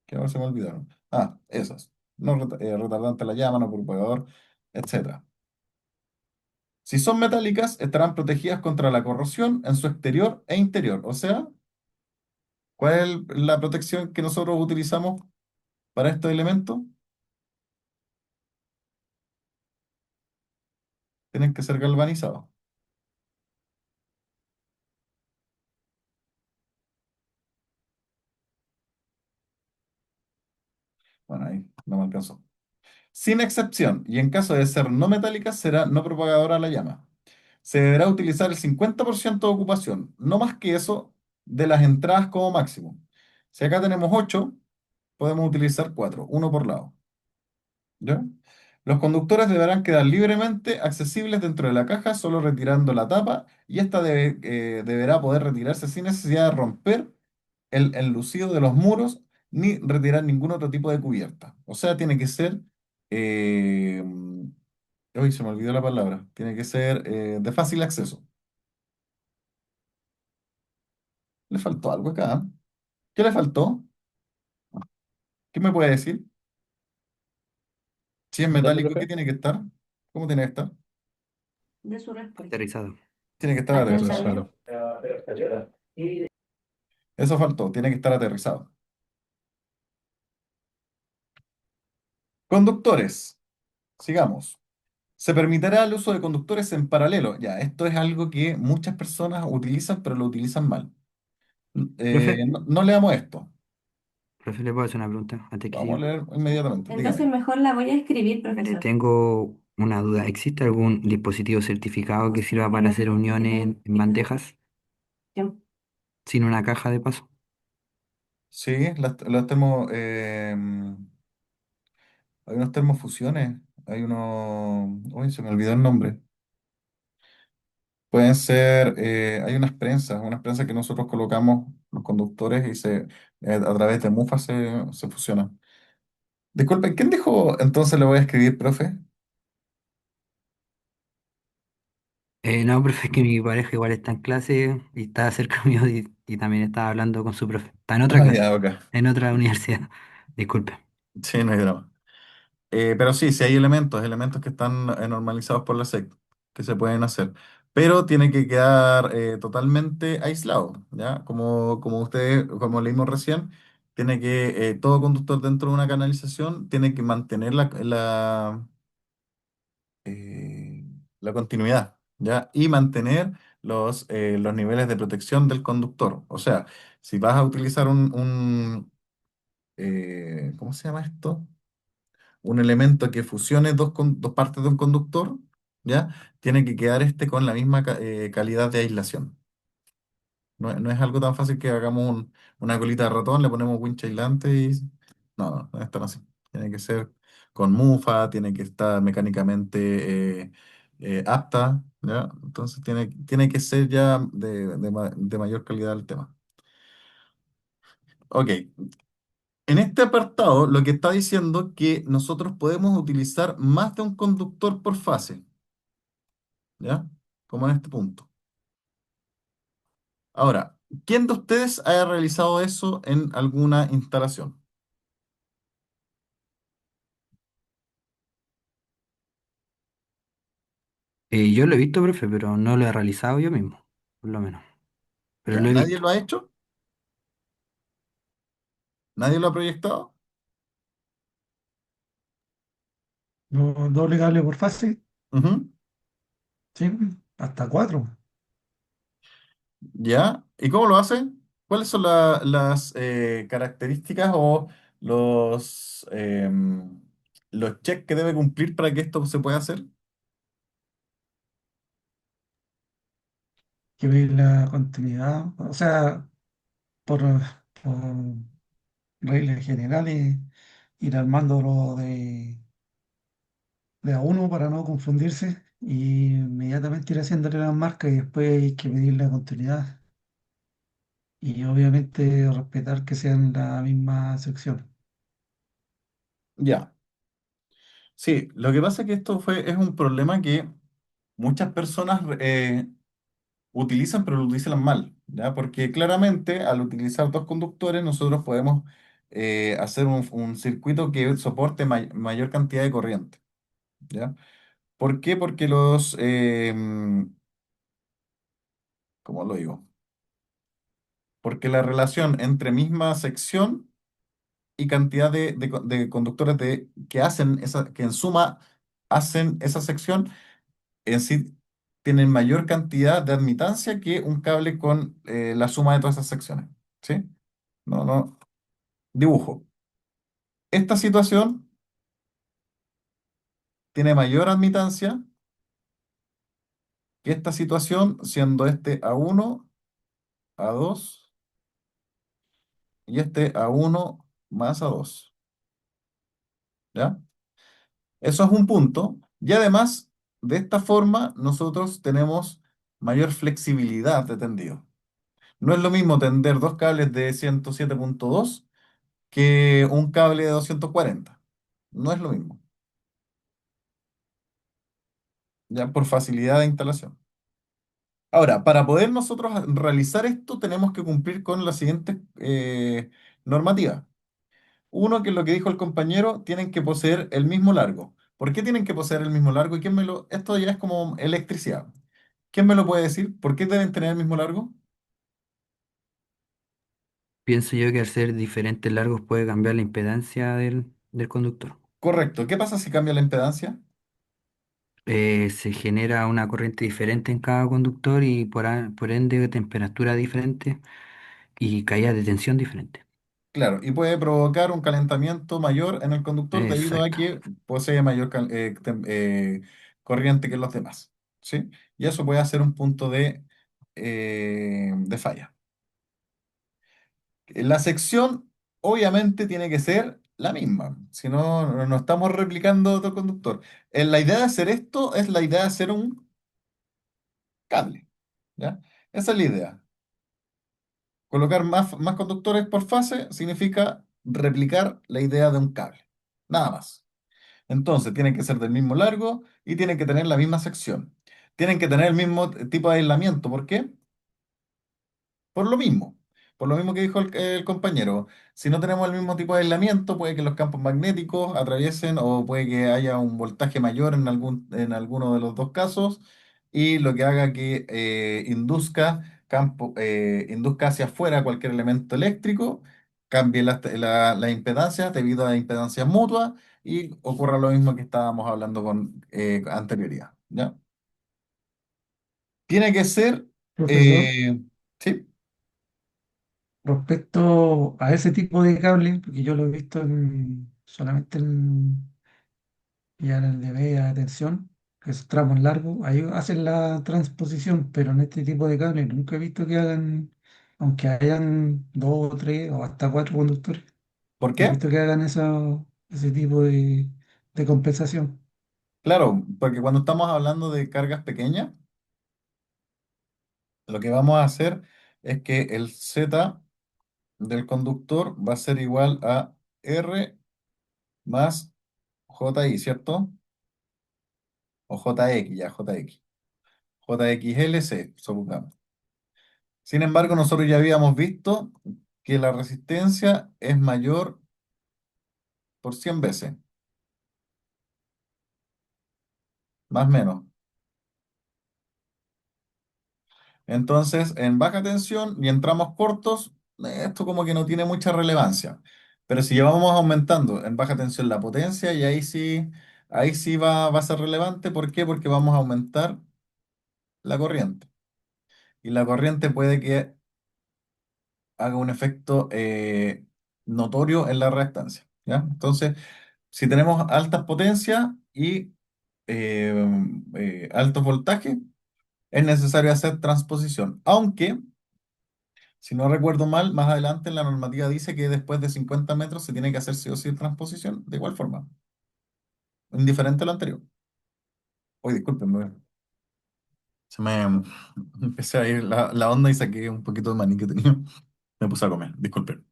que ahora se me olvidaron. Ah, esas. No retardante a la llama, no propagador, etcétera. Si son metálicas, estarán protegidas contra la corrosión en su exterior e interior. O sea, ¿cuál es la protección que nosotros utilizamos para estos elementos? Tienen que ser galvanizados. Bueno, ahí no me alcanzó. Sin excepción, y en caso de ser no metálicas, será no propagadora a la llama. Se deberá utilizar el 50% de ocupación, no más que eso, de las entradas como máximo. Si acá tenemos 8, podemos utilizar 4, uno por lado. ¿Ya? Los conductores deberán quedar libremente accesibles dentro de la caja, solo retirando la tapa, y esta deberá poder retirarse sin necesidad de romper el enlucido de los muros ni retirar ningún otro tipo de cubierta. O sea, tiene que ser... eh, Uy, se me olvidó la palabra. Tiene que ser de fácil acceso. Le faltó algo acá. ¿Eh? ¿Qué le faltó? ¿Qué me puede decir? Si es ¿Dónde, metálico, ¿qué profe? tiene que estar? ¿Cómo tiene que estar? de su respuesta. Aterrizado. Tiene que estar aterrizado. Aterrizamiento. Claro. Eso faltó, tiene que estar aterrizado. Conductores, sigamos. Se permitirá el uso de conductores en paralelo. Ya, esto es algo que muchas personas utilizan, pero lo utilizan mal. Profe, No leamos esto. profe, le puedo hacer una pregunta antes que Vamos a siga. leer inmediatamente. Entonces Dígame. mejor la voy a escribir, profesor. Tengo una duda. ¿Existe algún dispositivo certificado que sirva para hacer uniones en bandejas sin una caja de paso? Sí, los termos, hay unos termofusiones, hay unos, uy, se me olvidó el nombre. Pueden ser, hay unas prensas que nosotros colocamos los conductores y a través de mufas se fusionan. Disculpe, ¿quién dijo entonces le voy a escribir, profe? No, profe, es que mi pareja igual está en clase y está cerca mío y también estaba hablando con su profe. Está en otra Ah, clase, ya, ok. en otra universidad. Disculpe. Sí, no hay drama. Pero sí, sí hay elementos que están normalizados por la SEC que se pueden hacer. Pero tiene que quedar totalmente aislado, ¿ya? Como leímos recién, tiene que, todo conductor dentro de una canalización tiene que mantener eh, la continuidad, ¿ya? Y mantener los niveles de protección del conductor. O sea, si vas a utilizar ¿cómo se llama esto? Un elemento que fusione dos partes de un conductor, ¿ya? Tiene que quedar este con la misma calidad de aislación. No es algo tan fácil que hagamos una colita de ratón, le ponemos winch aislante y... no es tan así. Tiene que ser con mufa, tiene que estar mecánicamente apta, ¿ya? Entonces tiene que ser ya de mayor calidad el tema. Ok, en este apartado lo que está diciendo que nosotros podemos utilizar más de un conductor por fase, ¿ya? Como en este punto. Ahora, ¿quién de ustedes haya realizado eso en alguna instalación? Yo lo he visto, profe, pero no lo he realizado yo mismo, por lo menos. Pero ¿Ya? lo he ¿Nadie visto. lo ha hecho? ¿Nadie lo ha proyectado? Doble cable por fase, Ujú. sí, hasta cuatro. ¿Ya? ¿Y cómo lo hacen? ¿Cuáles son las características o los checks que debe cumplir para que esto se pueda hacer? Que veis la continuidad, o sea, por reglas generales, ir armándolo de a uno para no confundirse y inmediatamente ir haciéndole las marcas y después hay que medir la continuidad y obviamente respetar que sean la misma sección. Ya. Sí, lo que pasa es que es un problema que muchas personas utilizan, pero lo utilizan mal, ¿ya? Porque claramente al utilizar dos conductores nosotros podemos hacer un circuito que soporte mayor cantidad de corriente, ¿ya? ¿Por qué? Porque ¿cómo lo digo? Porque la relación entre misma sección y cantidad de conductores que en suma hacen esa sección, en sí tienen mayor cantidad de admitancia que un cable con la suma de todas esas secciones, ¿sí? No, dibujo. Esta situación tiene mayor admitancia que esta situación, siendo este A1, A2 y este A1 más A2, ¿ya? Eso es un punto. Y además, de esta forma, nosotros tenemos mayor flexibilidad de tendido. No es lo mismo tender dos cables de 107,2 que un cable de 240. No es lo mismo, ya por facilidad de instalación. Ahora, para poder nosotros realizar esto, tenemos que cumplir con la siguiente normativa. Uno, que es lo que dijo el compañero, tienen que poseer el mismo largo. ¿Por qué tienen que poseer el mismo largo? Esto ya es como electricidad. ¿Quién me lo puede decir? ¿Por qué deben tener el mismo largo? Pienso yo que al ser diferentes largos puede cambiar la impedancia del conductor. Correcto. ¿Qué pasa si cambia la impedancia? Se genera una corriente diferente en cada conductor y por ende temperatura diferente y caída de tensión diferente. Claro, y puede provocar un calentamiento mayor en el conductor debido a Exacto. que posee mayor corriente que los demás, ¿sí? Y eso puede ser un punto de falla. La sección obviamente tiene que ser la misma, si no, no estamos replicando otro conductor. La idea de hacer esto es la idea de hacer un cable, ¿ya? Esa es la idea. Colocar más conductores por fase significa replicar la idea de un cable, nada más. Entonces, tienen que ser del mismo largo y tienen que tener la misma sección. Tienen que tener el mismo tipo de aislamiento. ¿Por qué? Por lo mismo. Por lo mismo que dijo el compañero, si no tenemos el mismo tipo de aislamiento, puede que los campos magnéticos atraviesen o puede que haya un voltaje mayor en alguno de los dos casos y lo que haga que induzca hacia afuera cualquier elemento eléctrico, cambie la impedancia debido a impedancias mutuas y ocurra lo mismo que estábamos hablando con anterioridad, ¿ya? Tiene que ser, Profesor, eh, sí, respecto a ese tipo de cable, porque yo lo he visto solamente ya en el de media tensión, que es tramos largos, ahí hacen la transposición, pero en este tipo de cable nunca he visto que hagan, aunque hayan dos o tres o hasta cuatro conductores, ¿por no he qué? visto que hagan ese tipo de compensación. Claro, porque cuando estamos hablando de cargas pequeñas, lo que vamos a hacer es que el Z del conductor va a ser igual a R más JI, ¿cierto? O JX, ya, JX. JXLC, supongamos. Sin embargo, nosotros ya habíamos visto que la resistencia es mayor por 100 veces, más o menos. Entonces, en baja tensión y en tramos cortos, esto como que no tiene mucha relevancia. Pero si ya vamos aumentando en baja tensión la potencia, y ahí sí va a ser relevante. ¿Por qué? Porque vamos a aumentar la corriente. Y la corriente puede que haga un efecto notorio en la reactancia, ¿ya? Entonces, si tenemos altas potencias y eh, altos voltajes, es necesario hacer transposición. Aunque si no recuerdo mal, más adelante en la normativa dice que después de 50 metros se tiene que hacer sí o sí transposición, de igual forma, indiferente a lo anterior. Oye, discúlpenme, se me empecé a ir la onda y saqué un poquito de maní que tenía. Me puse a comer, disculpen.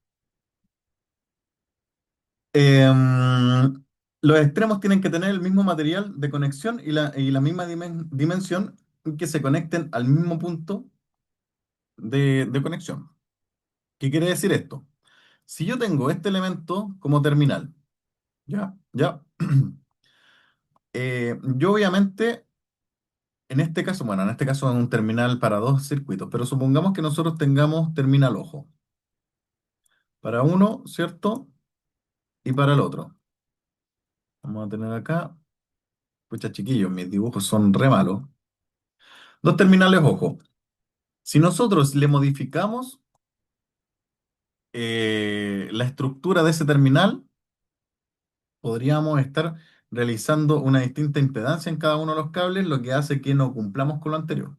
Los extremos tienen que tener el mismo material de conexión y la misma dimensión que se conecten al mismo punto de conexión. ¿Qué quiere decir esto? Si yo tengo este elemento como terminal, ya. Yo obviamente, en este caso, bueno, en este caso es un terminal para dos circuitos, pero supongamos que nosotros tengamos terminal ojo, para uno, ¿cierto? Y para el otro. Vamos a tener acá, pucha chiquillos, mis dibujos son re malos. Dos terminales ojo. Si nosotros le modificamos la estructura de ese terminal, podríamos estar realizando una distinta impedancia en cada uno de los cables, lo que hace que no cumplamos con lo anterior.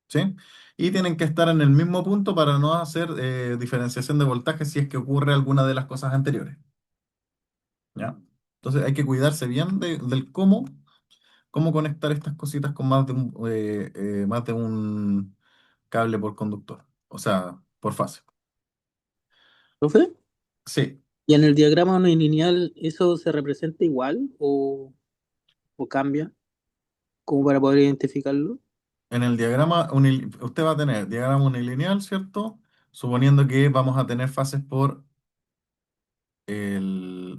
¿Sí? Y tienen que estar en el mismo punto para no hacer diferenciación de voltaje si es que ocurre alguna de las cosas anteriores. ¿Ya? Entonces hay que cuidarse bien del cómo conectar estas cositas con más de un cable por conductor, o sea, por fase. ¿Profe? Sí, ¿Y en el diagrama unilineal eso se representa igual o cambia? Como para poder identificarlo. en el diagrama, usted va a tener diagrama unilineal, ¿cierto? Suponiendo que vamos a tener fases por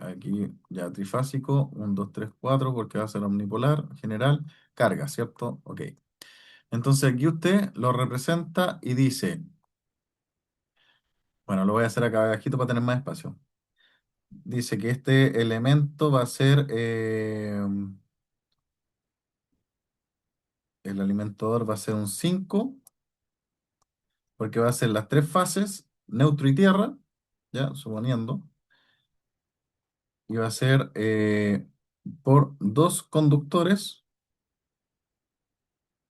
aquí ya trifásico, 1, 2, 3, 4, porque va a ser omnipolar, general, carga, ¿cierto? Ok. Entonces aquí usted lo representa y dice, bueno, lo voy a hacer acá abajito para tener más espacio. Dice que este elemento va a ser, el alimentador va a ser un 5 porque va a ser las tres fases, neutro y tierra, ya, suponiendo, y va a ser por dos conductores.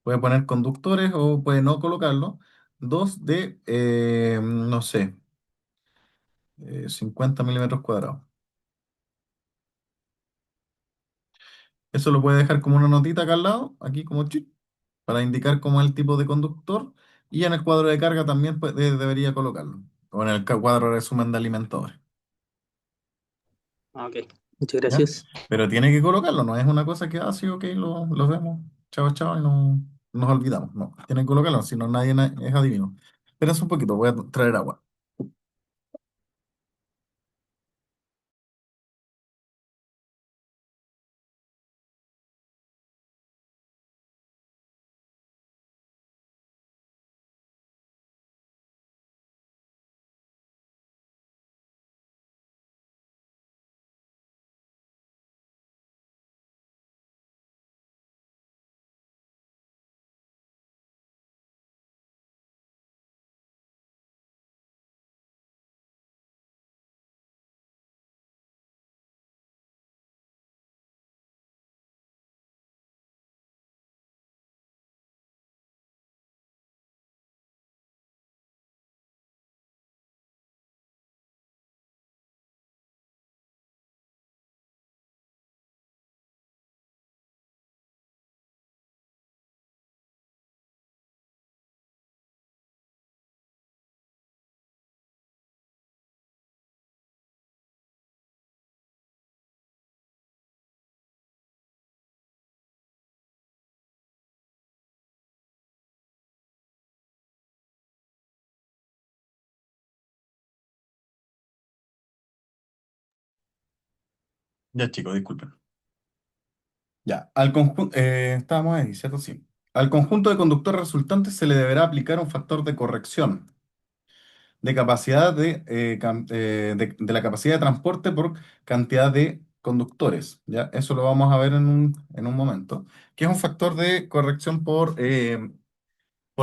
Puede poner conductores o puede no colocarlo. Dos de, no sé, 50 milímetros cuadrados. Eso lo puede dejar como una notita acá al lado, aquí como chip, para indicar cómo es el tipo de conductor. Y en el cuadro de carga también debería colocarlo. O en el cuadro de resumen de alimentadores. Ah, ok, muchas ¿Ya? gracias. Pero tiene que colocarlo, no es una cosa que, sí, ok, lo vemos, chao, chao, y nos olvidamos. No, tiene que colocarlo, si no nadie es adivino. Espera un poquito, voy a traer agua. Ya, chicos, disculpen. Ya, al conjunto, estábamos ahí, ¿cierto? Sí. Al conjunto de conductores resultantes se le deberá aplicar un factor de corrección de capacidad de la capacidad de transporte por cantidad de conductores. ¿Ya? Eso lo vamos a ver en un momento, que es un factor de corrección por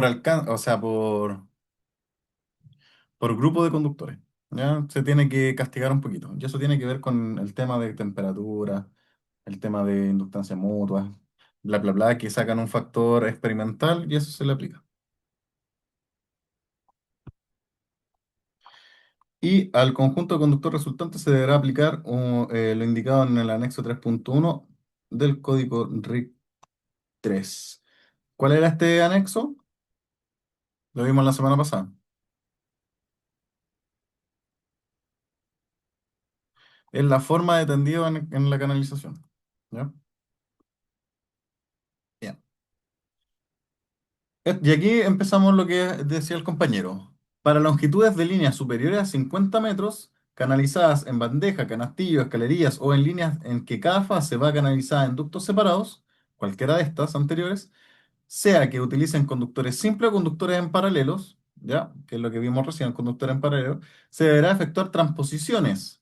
alcance, o sea, por grupo de conductores. ¿Ya? Se tiene que castigar un poquito. Y eso tiene que ver con el tema de temperatura, el tema de inductancia mutua, bla, bla, bla, que sacan un factor experimental y eso se le aplica. Y al conjunto de conductor resultante se deberá aplicar lo indicado en el anexo 3.1 del código RIC 3. ¿Cuál era este anexo? Lo vimos la semana pasada. Es la forma de tendido en la canalización. ¿Ya? Bien. Y aquí empezamos lo que decía el compañero. Para longitudes de líneas superiores a 50 metros, canalizadas en bandeja, canastillo, escalerillas o en líneas en que cada fase va canalizada en ductos separados, cualquiera de estas anteriores, sea que utilicen conductores simples o conductores en paralelos, ¿ya? Que es lo que vimos recién, conductor en paralelo, se deberá efectuar transposiciones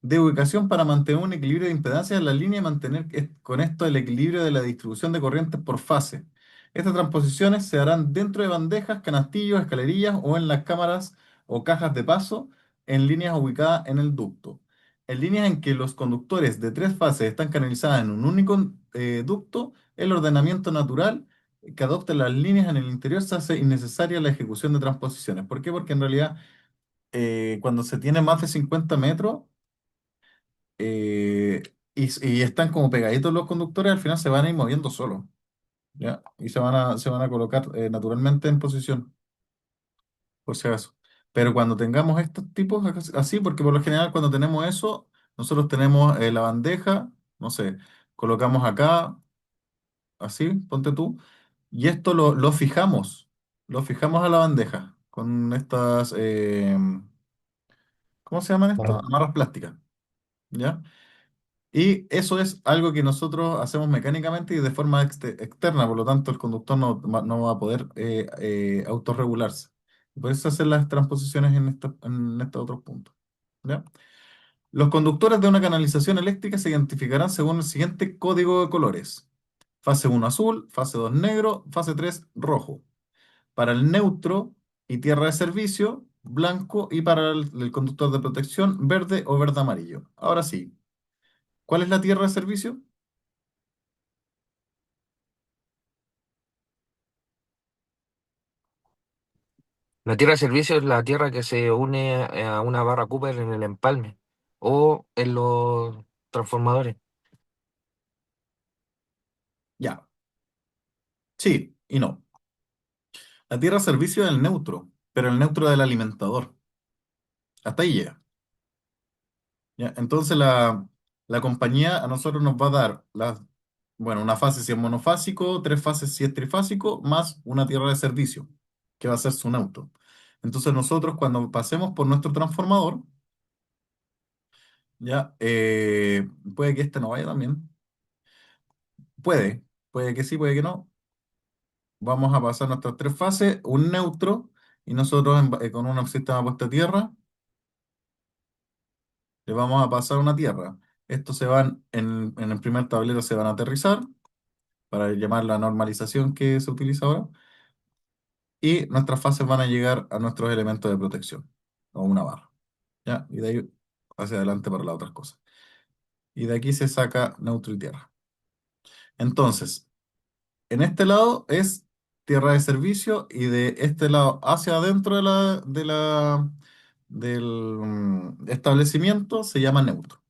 de ubicación para mantener un equilibrio de impedancia en la línea y mantener con esto el equilibrio de la distribución de corrientes por fase. Estas transposiciones se harán dentro de bandejas, canastillos, escalerillas o en las cámaras o cajas de paso en líneas ubicadas en el ducto. En líneas en que los conductores de tres fases están canalizadas en un único ducto, el ordenamiento natural que adopten las líneas en el interior se hace innecesaria la ejecución de transposiciones. ¿Por qué? Porque en realidad cuando se tiene más de 50 metros, eh, y están como pegaditos los conductores, al final se van a ir moviendo solos, ¿ya? Y se van a colocar naturalmente en posición, por si acaso. Pero cuando tengamos estos tipos así, porque por lo general cuando tenemos eso, nosotros tenemos la bandeja, no sé, colocamos acá, así, ponte tú, y esto lo fijamos a la bandeja con estas, ¿cómo se llaman estos? Bueno, Amarras plásticas, ¿ya? Y eso es algo que nosotros hacemos mecánicamente y de forma externa, por lo tanto el conductor no va a poder autorregularse. Por eso hacer las transposiciones en estos otros puntos. ¿Ya? Los conductores de una canalización eléctrica se identificarán según el siguiente código de colores. Fase uno azul, fase 2 negro, fase 3 rojo. Para el neutro y tierra de servicio, blanco, y para el conductor de protección, verde o verde amarillo. Ahora sí, ¿cuál es la tierra de servicio? La tierra de servicio es la tierra que se une a una barra Cooper en el empalme o en los transformadores. Ya, sí y no. La tierra de servicio es el neutro, pero el neutro del alimentador. Hasta ahí llega. ¿Ya? Entonces la compañía a nosotros nos va a dar bueno, una fase si es monofásico, tres fases si es trifásico, más una tierra de servicio, que va a ser su neutro. Entonces nosotros cuando pasemos por nuestro transformador, ya, puede que este no vaya también. Puede, puede que sí, puede que no. Vamos a pasar nuestras tres fases, un neutro, y nosotros con un sistema puesta a tierra, le vamos a pasar una tierra. Estos se van, en el primer tablero se van a aterrizar, para llamar la normalización que se utiliza ahora, y nuestras fases van a llegar a nuestros elementos de protección, o una barra, ¿ya? Y de ahí hacia adelante para las otras cosas. Y de aquí se saca neutro y tierra. Entonces, en este lado es tierra de servicio y de este lado hacia adentro del establecimiento se llama neutro.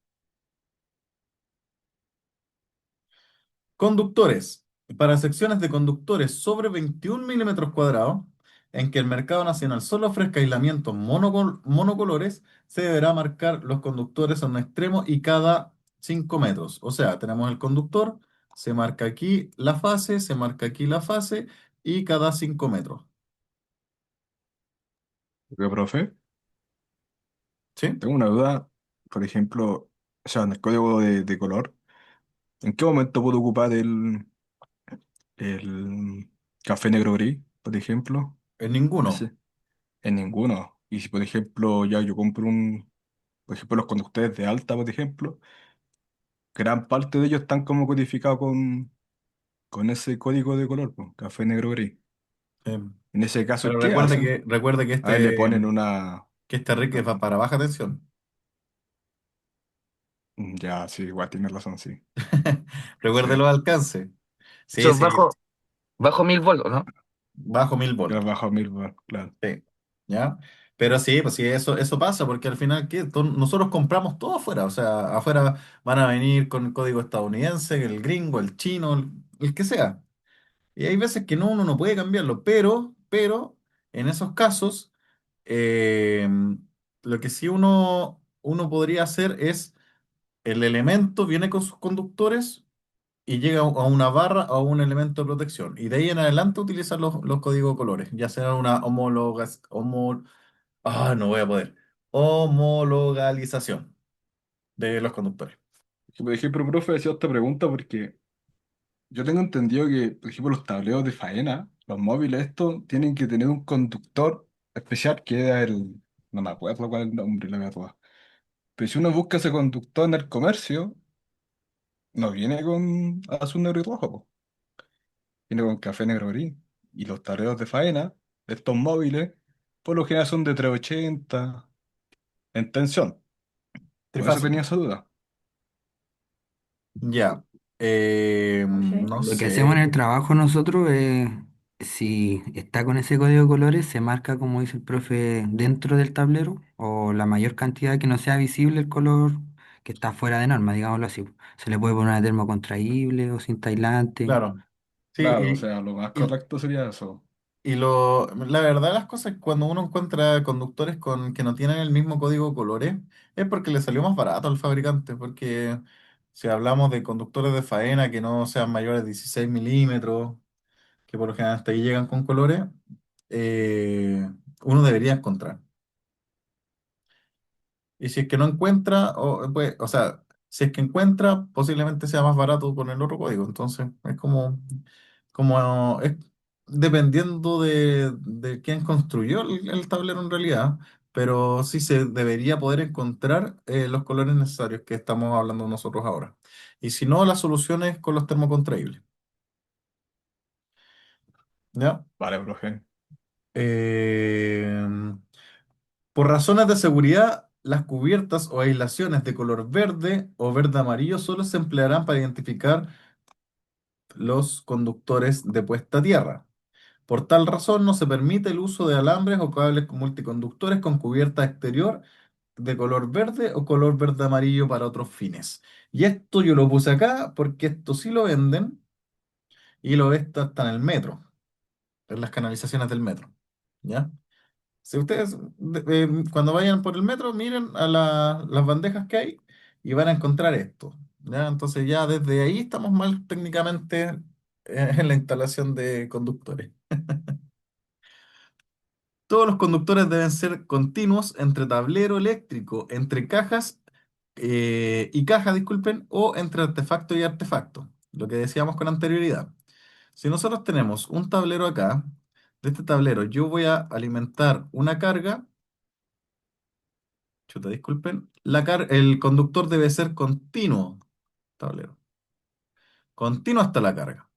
Conductores. Para secciones de conductores sobre 21 milímetros cuadrados, en que el mercado nacional solo ofrezca aislamientos monocolores, se deberá marcar los conductores a un extremo y cada 5 metros. O sea, tenemos el conductor, se marca aquí la fase, se marca aquí la fase y cada 5 metros. Oiga, profe, ¿Sí? tengo una duda. Por ejemplo, o sea, en el código de color, ¿en qué momento puedo ocupar el café negro gris, por ejemplo? En ninguno. Ese. En ninguno. Y si, por ejemplo, ya yo compro por ejemplo, los conductores de alta, por ejemplo, gran parte de ellos están como codificados con ese código de color, pues, café negro gris. Eh, En ese caso, pero ¿qué hacen? recuerde A ver, le ponen una... que este RIC es para baja tensión. Ya, sí, igual tiene razón, sí. Recuerde Sí. los alcances. Sí, Eso es sí, bajo 1000 volts, ¿no? bajo 1000 volts. Ya bajo 1000 claro. Sí, ¿ya? Pero sí, pues sí, eso pasa, porque al final ¿qué? Nosotros compramos todo afuera, o sea, afuera van a venir con el código estadounidense, el gringo, el chino, el que sea. Y hay veces que no, uno no puede cambiarlo, pero en esos casos, eh, lo que sí uno podría hacer es, el elemento viene con sus conductores y llega a una barra o a un elemento de protección. Y de ahí en adelante utilizar los códigos de colores, ya sea una no voy a poder. Homologalización de los conductores. Que, por ejemplo, profe, hacía esta pregunta porque yo tengo entendido que, por ejemplo, los tableros de faena, los móviles, estos, tienen que tener un conductor especial que era el... No me acuerdo cuál es el nombre, la verdad. Pero si uno busca ese conductor en el comercio, no viene con azul, negro y rojo, po. Viene con café, negro, gris. Y los tableros de faena, estos móviles, por lo general son de 380 en tensión. Por eso tenía Trifásico. esa duda. Ya. Ok. No Lo que hacemos en sé. el trabajo nosotros es, si está con ese código de colores, se marca, como dice el profe, dentro del tablero o la mayor cantidad que no sea visible el color que está fuera de norma, digámoslo así. Se le puede poner una termocontraíble o cinta aislante. Claro. Sí, Claro, o sea, lo más y, correcto sería eso. la verdad las cosas, cuando uno encuentra conductores que no tienen el mismo código de colores, es porque le salió más barato al fabricante, porque si hablamos de conductores de faena que no sean mayores de 16 milímetros, que por lo general hasta ahí llegan con colores, uno debería encontrar. Y si es que no encuentra, o sea, si es que encuentra, posiblemente sea más barato con el otro código. Entonces, es es dependiendo de quién construyó el tablero en realidad, pero sí se debería poder encontrar los colores necesarios que estamos hablando nosotros ahora. Y si no, la solución es con los termocontraíbles. ¿Ya? Vale, profe. Eh, Por razones de seguridad, las cubiertas o aislaciones de color verde o verde amarillo solo se emplearán para identificar los conductores de puesta a tierra. Por tal razón, no se permite el uso de alambres o cables multiconductores con cubierta exterior de color verde o color verde amarillo para otros fines. Y esto yo lo puse acá porque esto sí lo venden y lo ves hasta en el metro, en las canalizaciones del metro. ¿Ya? Si ustedes cuando vayan por el metro, miren a las bandejas que hay y van a encontrar esto. ¿Ya? Entonces ya desde ahí estamos mal técnicamente en la instalación de conductores. Todos los conductores deben ser continuos entre tablero eléctrico, entre cajas y caja, disculpen, o entre artefacto y artefacto, lo que decíamos con anterioridad. Si nosotros tenemos un tablero acá, de este tablero yo voy a alimentar una carga, chuta, disculpen, el conductor debe ser continuo, tablero, continuo hasta la carga.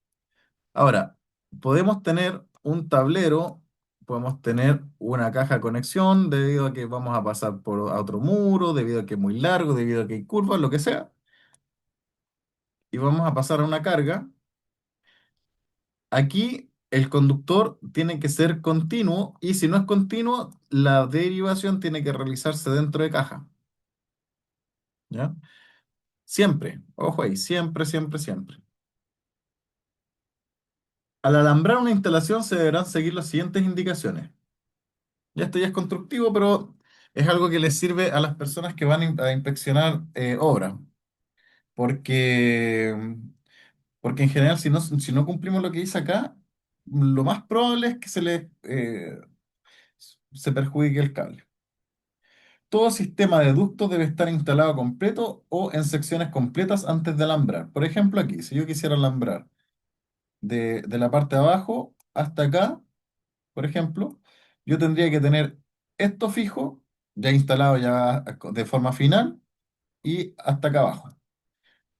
Ahora, podemos tener un tablero, podemos tener una caja de conexión debido a que vamos a pasar a otro muro, debido a que es muy largo, debido a que hay curvas, lo que sea, y vamos a pasar a una carga. Aquí el conductor tiene que ser continuo y si no es continuo, la derivación tiene que realizarse dentro de caja. ¿Ya? Siempre, ojo ahí, siempre, siempre, siempre. Al alambrar una instalación se deberán seguir las siguientes indicaciones. Ya esto ya es constructivo, pero es algo que les sirve a las personas que van a inspeccionar obras. Porque, porque en general, si no cumplimos lo que dice acá, lo más probable es que se perjudique el cable. Todo sistema de ductos debe estar instalado completo o en secciones completas antes de alambrar. Por ejemplo, aquí, si yo quisiera alambrar de la parte de abajo hasta acá, por ejemplo, yo tendría que tener esto fijo, ya instalado ya de forma final y hasta acá abajo.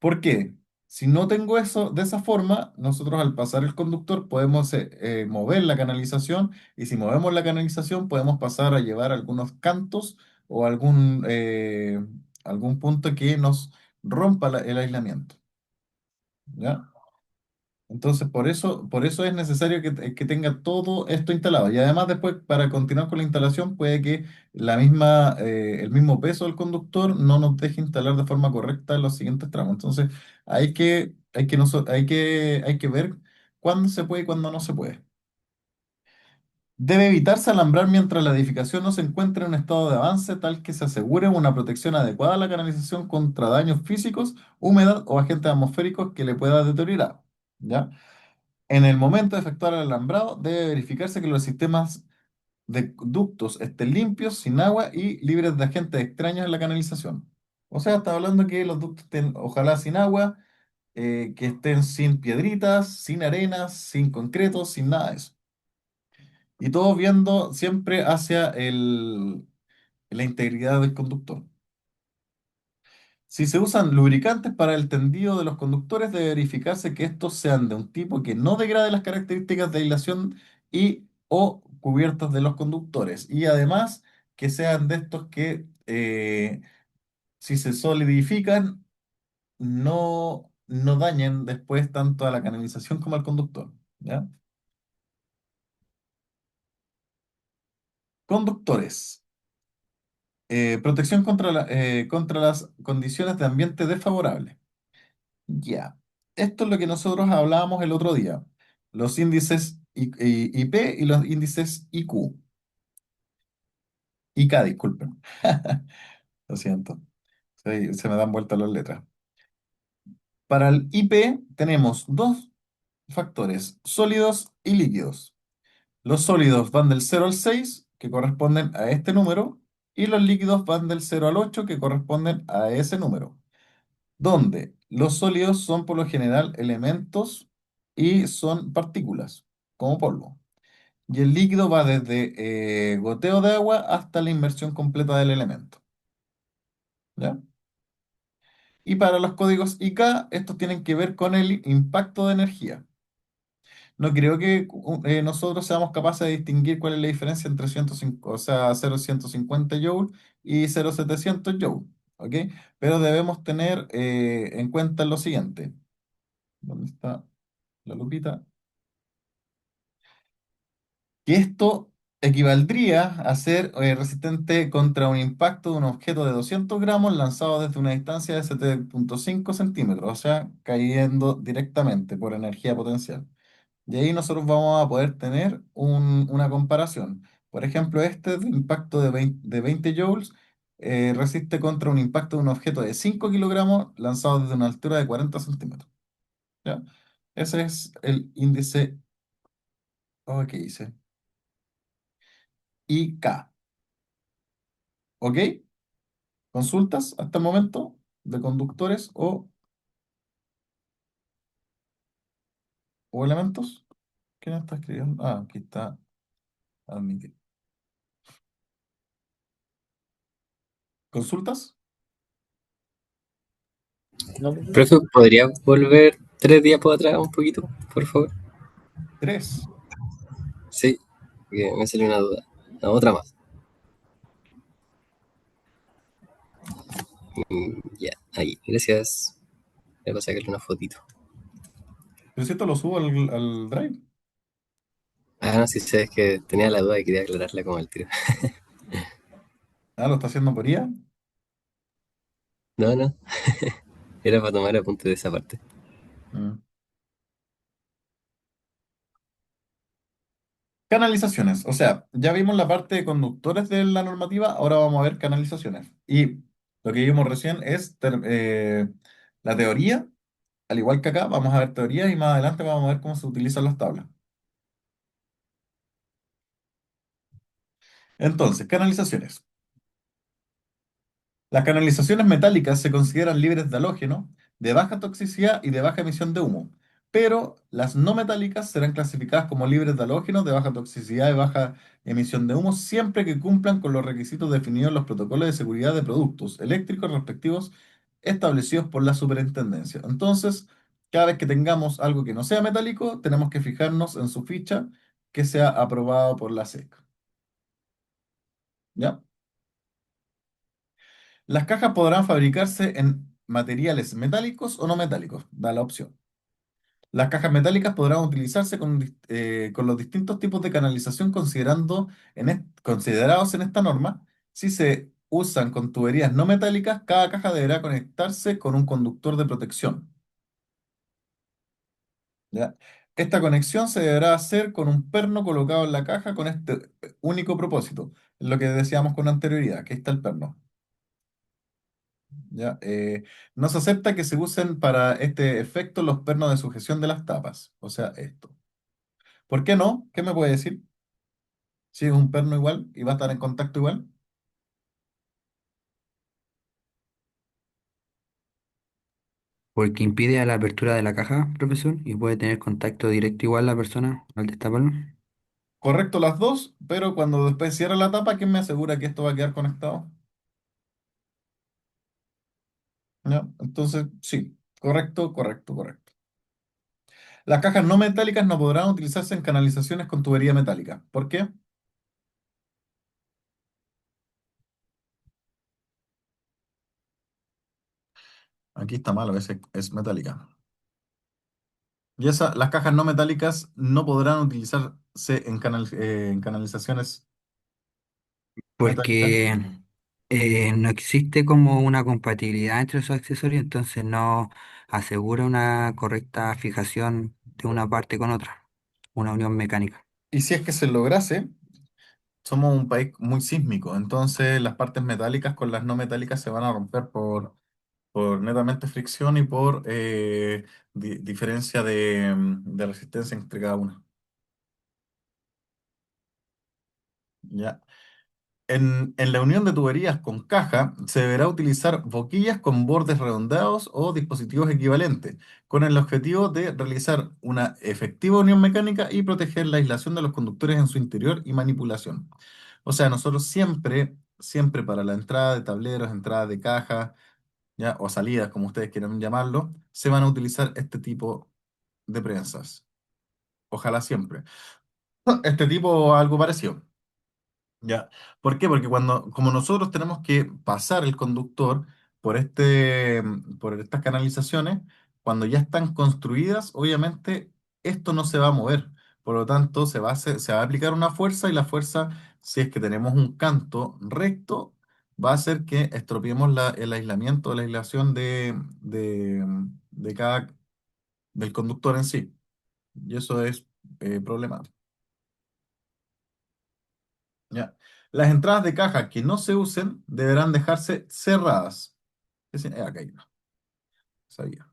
¿Por qué? Si no tengo eso de esa forma, nosotros al pasar el conductor podemos mover la canalización y si movemos la canalización podemos pasar a llevar algunos cantos o algún punto que nos rompa el aislamiento. ¿Ya? Entonces, por eso es necesario que tenga todo esto instalado. Y además, después, para continuar con la instalación, puede que el mismo peso del conductor no nos deje instalar de forma correcta los siguientes tramos. Entonces, hay que ver cuándo se puede y cuándo no se puede. Debe evitarse alambrar mientras la edificación no se encuentre en un estado de avance tal que se asegure una protección adecuada a la canalización contra daños físicos, humedad o agentes atmosféricos que le pueda deteriorar. ¿Ya? En el momento de efectuar el alambrado, debe verificarse que los sistemas de ductos estén limpios, sin agua y libres de agentes extraños en la canalización. O sea, está hablando que los ductos estén, ojalá sin agua, que estén sin piedritas, sin arenas, sin concreto, sin nada de eso. Y todo viendo siempre hacia la integridad del conductor. Si se usan lubricantes para el tendido de los conductores, debe verificarse que estos sean de un tipo que no degrade las características de aislación y o cubiertas de los conductores. Y además que sean de estos que si se solidifican no dañen después tanto a la canalización como al conductor. ¿Ya? Conductores. Protección contra las condiciones de ambiente desfavorables. Ya. Esto es lo que nosotros hablábamos el otro día. Los índices IP y los índices IQ. IK, disculpen. Lo siento. Se me dan vueltas las letras. Para el IP tenemos dos factores, sólidos y líquidos. Los sólidos van del 0 al 6, que corresponden a este número, y los líquidos van del 0 al 8, que corresponden a ese número. Donde los sólidos son por lo general elementos y son partículas, como polvo. Y el líquido va desde goteo de agua hasta la inmersión completa del elemento. ¿Ya? Y para los códigos IK, estos tienen que ver con el impacto de energía. No creo que nosotros seamos capaces de distinguir cuál es la diferencia entre 105, o sea, 0,150 joule y 0,700 joule, ¿ok? Pero debemos tener en cuenta lo siguiente. ¿Dónde está la lupita? Que esto equivaldría a ser resistente contra un impacto de un objeto de 200 gramos lanzado desde una distancia de 7,5 centímetros, o sea, cayendo directamente por energía potencial. Y ahí nosotros vamos a poder tener una comparación. Por ejemplo, este de impacto de 20 joules resiste contra un impacto de un objeto de 5 kilogramos lanzado desde una altura de 40 centímetros. ¿Ya? Ese es el índice. Oh, ¿qué hice? y K. ¿Ok? ¿Consultas hasta el momento de conductores o elementos? ¿Quién está escribiendo? Ah, aquí está admitir. ¿Consultas? No, profe. Profe, ¿podría volver 3 días por atrás un poquito, por favor? Tres. Sí, que me salió una duda. No, otra más. Ya, ahí, gracias. Voy a sacarle una fotito. Pero si esto lo subo al Drive. Ah, no, sí sé, es que tenía la duda y quería aclararla como el tiro. Ah, lo está haciendo por IA. No, no, era para tomar apunte de esa parte. Mm. Canalizaciones. O sea, ya vimos la parte de conductores de la normativa, ahora vamos a ver canalizaciones. Y lo que vimos recién es la teoría. Al igual que acá, vamos a ver teoría y más adelante vamos a ver cómo se utilizan las tablas. Entonces, canalizaciones. Las canalizaciones metálicas se consideran libres de halógeno, de baja toxicidad y de baja emisión de humo, pero las no metálicas serán clasificadas como libres de halógeno, de baja toxicidad y baja emisión de humo siempre que cumplan con los requisitos definidos en los protocolos de seguridad de productos eléctricos respectivos establecidos por la superintendencia. Entonces, cada vez que tengamos algo que no sea metálico, tenemos que fijarnos en su ficha que sea aprobado por la SEC. ¿Ya? Las cajas podrán fabricarse en materiales metálicos o no metálicos, da la opción. Las cajas metálicas podrán utilizarse con los distintos tipos de canalización considerados en esta norma. Si se usan con tuberías no metálicas, cada caja deberá conectarse con un conductor de protección. ¿Ya? Esta conexión se deberá hacer con un perno colocado en la caja con este único propósito, lo que decíamos con anterioridad, que está el perno. ¿Ya? No se acepta que se usen para este efecto los pernos de sujeción de las tapas, o sea, esto. ¿Por qué no? ¿Qué me puede decir? Si es un perno igual y va a estar en contacto igual. Porque impide a la apertura de la caja, profesor, y puede tener contacto directo igual la persona al destaparlo. Correcto las dos, pero cuando después cierra la tapa, ¿quién me asegura que esto va a quedar conectado? ¿Ya? Entonces, sí, correcto, correcto, correcto. Las cajas no metálicas no podrán utilizarse en canalizaciones con tubería metálica. ¿Por qué? Aquí está malo, ese es metálica. Las cajas no metálicas no podrán utilizarse en canalizaciones metálicas. Porque no existe como una compatibilidad entre esos accesorios, entonces no asegura una correcta fijación de una parte con otra, una unión mecánica. Y si es que se lograse, somos un país muy sísmico, entonces las partes metálicas con las no metálicas se van a romper por netamente fricción y por diferencia de resistencia entre cada una. ¿Ya? En la unión de tuberías con caja se deberá utilizar boquillas con bordes redondeados o dispositivos equivalentes, con el objetivo de realizar una efectiva unión mecánica y proteger la aislación de los conductores en su interior y manipulación. O sea, nosotros siempre, siempre para la entrada de tableros, entrada de caja, ¿ya? O salidas, como ustedes quieran llamarlo, se van a utilizar este tipo de prensas. Ojalá siempre. Este tipo o algo parecido. ¿Ya? ¿Por qué? Porque como nosotros tenemos que pasar el conductor por estas canalizaciones, cuando ya están construidas, obviamente esto no se va a mover. Por lo tanto, se va a aplicar una fuerza y la fuerza, si es que tenemos un canto recto, va a hacer que estropeemos el aislamiento, la aislación de del conductor en sí. Y eso es problemático. ¿Ya? Las entradas de caja que no se usen deberán dejarse cerradas. Acá hay una, sabía.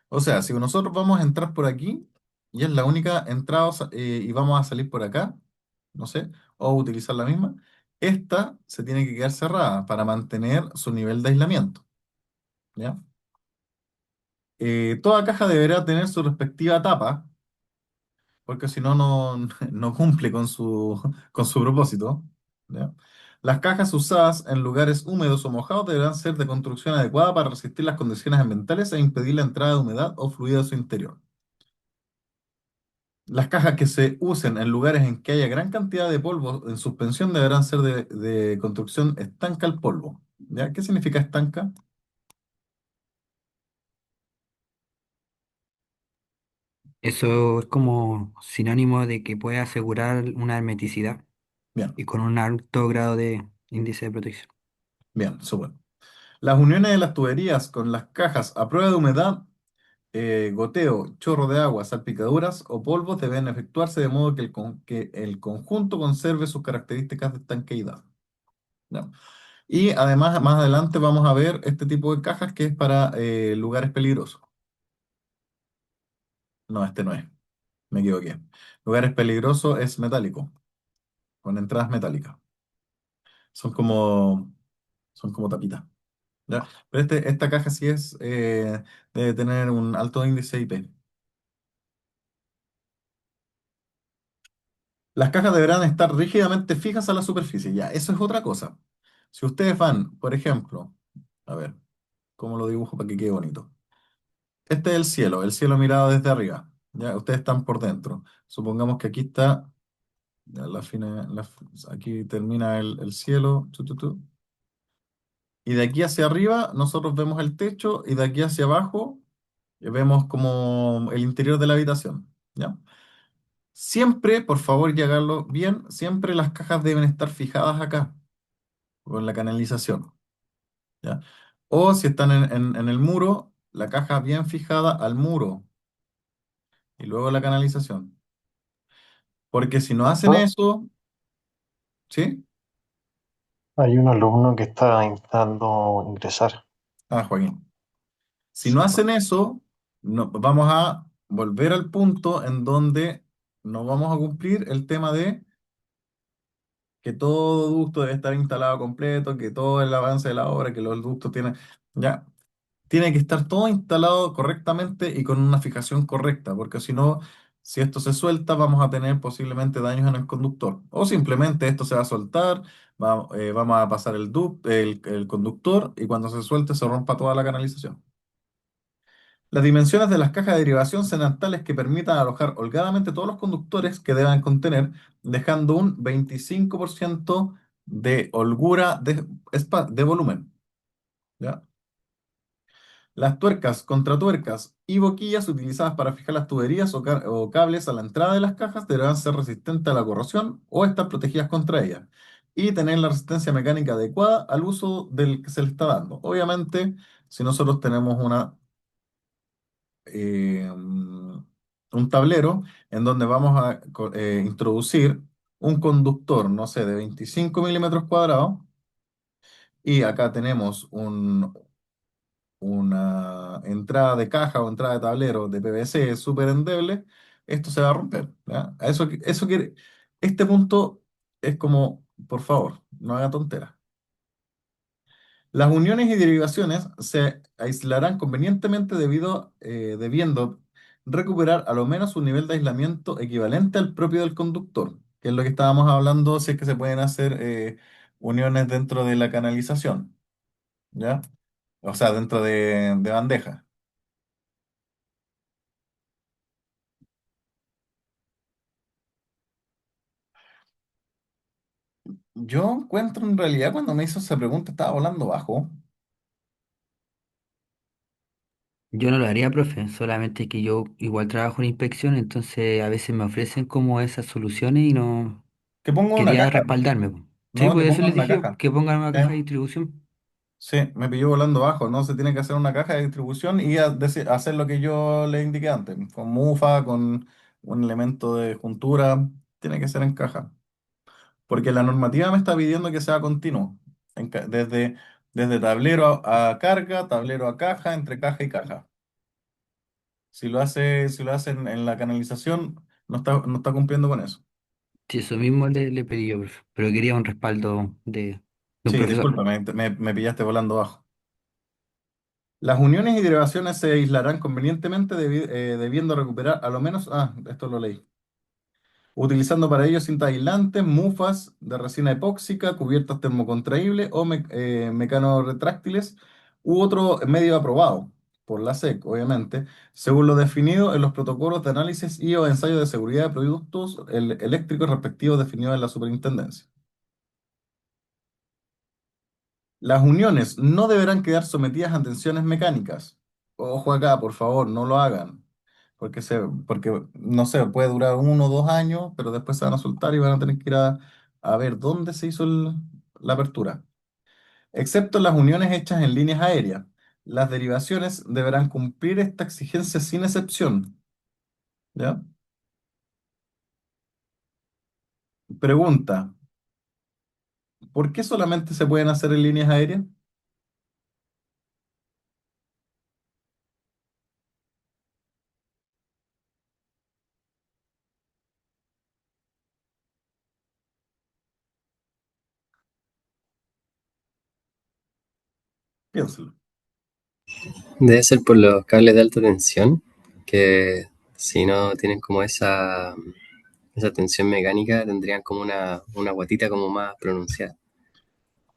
O sea, si nosotros vamos a entrar por aquí y es la única entrada y vamos a salir por acá, no sé, o utilizar la misma, esta se tiene que quedar cerrada para mantener su nivel de aislamiento. ¿Ya? Toda caja deberá tener su respectiva tapa, porque si no, no cumple con su propósito. ¿Ya? Las cajas usadas en lugares húmedos o mojados deberán ser de construcción adecuada para resistir las condiciones ambientales e impedir la entrada de humedad o fluido a su interior. Las cajas que se usen en lugares en que haya gran cantidad de polvo en suspensión deberán ser de construcción estanca al polvo. ¿Ya? ¿Qué significa estanca? Eso es como sinónimo de que puede asegurar una hermeticidad Bien, y con un alto grado de índice de protección. bien, súper. Las uniones de las tuberías con las cajas a prueba de humedad, goteo, chorro de agua, salpicaduras o polvos deben efectuarse de modo que el conjunto conserve sus características de estanqueidad. ¿Ya? Y además, más adelante vamos a ver este tipo de cajas que es para lugares peligrosos. No, este no es. Me equivoqué. Lugares peligrosos es metálico, con entradas metálicas. Son como, son como tapitas. ¿Ya? Pero esta caja sí debe tener un alto índice IP. Las cajas deberán estar rígidamente fijas a la superficie. Ya, eso es otra cosa. Si ustedes van, por ejemplo, a ver, ¿cómo lo dibujo para que quede bonito? Este es el cielo mirado desde arriba. Ya, ustedes están por dentro. Supongamos que aquí está, ya, aquí termina el cielo. Y de aquí hacia arriba nosotros vemos el techo y de aquí hacia abajo vemos como el interior de la habitación. ¿Ya? Siempre, por favor, y háganlo bien, siempre las cajas deben estar fijadas acá, con la canalización. ¿Ya? O si están en el muro, la caja bien fijada al muro y luego la canalización. Porque si no hacen Profesor, eso, ¿sí? hay un alumno que está intentando ingresar. Ah, Joaquín. Si no Sí, hacen eso, vamos a volver al punto en donde no vamos a cumplir el tema de que todo ducto debe estar instalado completo, que todo el avance de la obra, que los ductos tienen, ya, tiene que estar todo instalado correctamente y con una fijación correcta, porque si no, si esto se suelta, vamos a tener posiblemente daños en el conductor. O simplemente esto se va a soltar, vamos a pasar el conductor y cuando se suelte se rompa toda la canalización. Las dimensiones de las cajas de derivación serán tales que permitan alojar holgadamente todos los conductores que deban contener, dejando un 25% de holgura de volumen. ¿Ya? Las tuercas, contratuercas y boquillas utilizadas para fijar las tuberías o cables a la entrada de las cajas deberán ser resistentes a la corrosión o estar protegidas contra ella y tener la resistencia mecánica adecuada al uso del que se le está dando. Obviamente, si nosotros tenemos un tablero en donde vamos a introducir un conductor, no sé, de 25 milímetros cuadrados y acá tenemos una entrada de caja o entrada de tablero de PVC súper endeble, esto se va a romper. ¿Ya? Este punto es como, por favor, no haga tonteras. Las uniones y derivaciones se aislarán convenientemente debiendo recuperar a lo menos un nivel de aislamiento equivalente al propio del conductor, que es lo que estábamos hablando, si es que se pueden hacer uniones dentro de la canalización, ¿ya? O sea, dentro de bandeja. Yo encuentro en realidad cuando me hizo esa pregunta estaba volando bajo. Yo no lo haría, profe, solamente que yo igual trabajo en inspección, entonces a veces me ofrecen como esas soluciones y no Que ponga una quería caja, respaldarme, po. Sí, no, que pues eso ponga les una dije, caja. que pongan una ¿Sí? caja de distribución. Sí, me pilló volando bajo, ¿no? Se tiene que hacer una caja de distribución y hacer lo que yo le indiqué antes, con mufa, con un elemento de juntura, tiene que ser en caja. Porque la normativa me está pidiendo que sea continuo, desde tablero a carga, tablero a caja, entre caja y caja. Si lo hace en la canalización, no está cumpliendo con eso. Sí, eso mismo le pedí yo, profe, pero quería un respaldo de un Sí, profesor. disculpa, me pillaste volando bajo. Las uniones y derivaciones se aislarán convenientemente debiendo recuperar a lo menos, esto lo leí, utilizando para ello cintas aislantes, mufas de resina epóxica, cubiertas termocontraíbles o mecanorretráctiles u otro medio aprobado por la SEC, obviamente, según lo definido en los protocolos de análisis y o ensayos de seguridad de productos eléctricos respectivos definidos en la superintendencia. Las uniones no deberán quedar sometidas a tensiones mecánicas. Ojo acá, por favor, no lo hagan. Porque no sé, puede durar 1 o 2 años, pero después se van a soltar y van a tener que ir a ver dónde se hizo la apertura. Excepto las uniones hechas en líneas aéreas. Las derivaciones deberán cumplir esta exigencia sin excepción. ¿Ya? Pregunta, ¿por qué solamente se pueden hacer en líneas aéreas? Piénselo. Debe ser por los cables de alta tensión, que si no tienen como esa tensión mecánica, tendrían como una guatita como más pronunciada.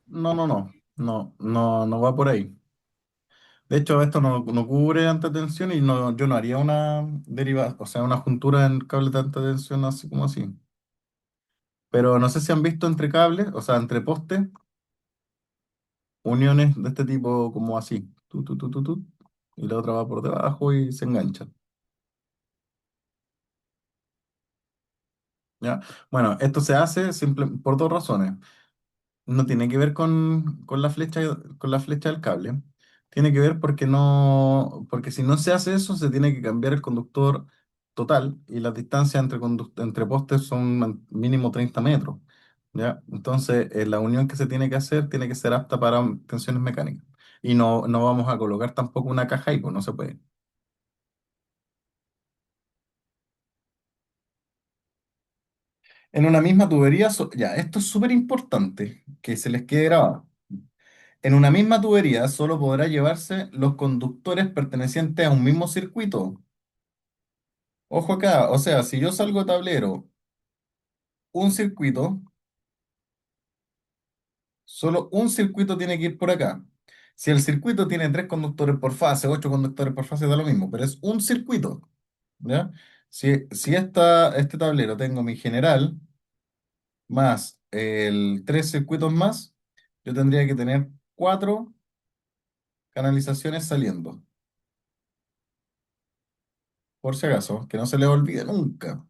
No, no, no, no, no, no va por ahí. De hecho, esto no cubre alta tensión y yo no haría una deriva, o sea, una juntura en cables de alta tensión así como así. Pero no sé si han visto entre cables, o sea, entre postes, uniones de este tipo como así. Tu, y la otra va por debajo y se engancha. ¿Ya? Bueno, esto se hace por dos razones. No tiene que ver con la flecha del cable. Tiene que ver porque si no se hace eso, se tiene que cambiar el conductor total y las distancias entre postes son mínimo 30 metros. ¿Ya? Entonces, la unión que se tiene que hacer tiene que ser apta para tensiones mecánicas. Y no vamos a colocar tampoco una caja ahí, pues no se puede. En una misma tubería, ya, esto es súper importante que se les quede grabado. En una misma tubería solo podrá llevarse los conductores pertenecientes a un mismo circuito. Ojo acá, o sea, si yo salgo de tablero, un circuito, solo un circuito tiene que ir por acá. Si el circuito tiene 3 conductores por fase, 8 conductores por fase, da lo mismo, pero es un circuito, ¿ya? Si este tablero tengo mi general más 3 circuitos más, yo tendría que tener 4 canalizaciones saliendo, por si acaso, que no se les olvide nunca.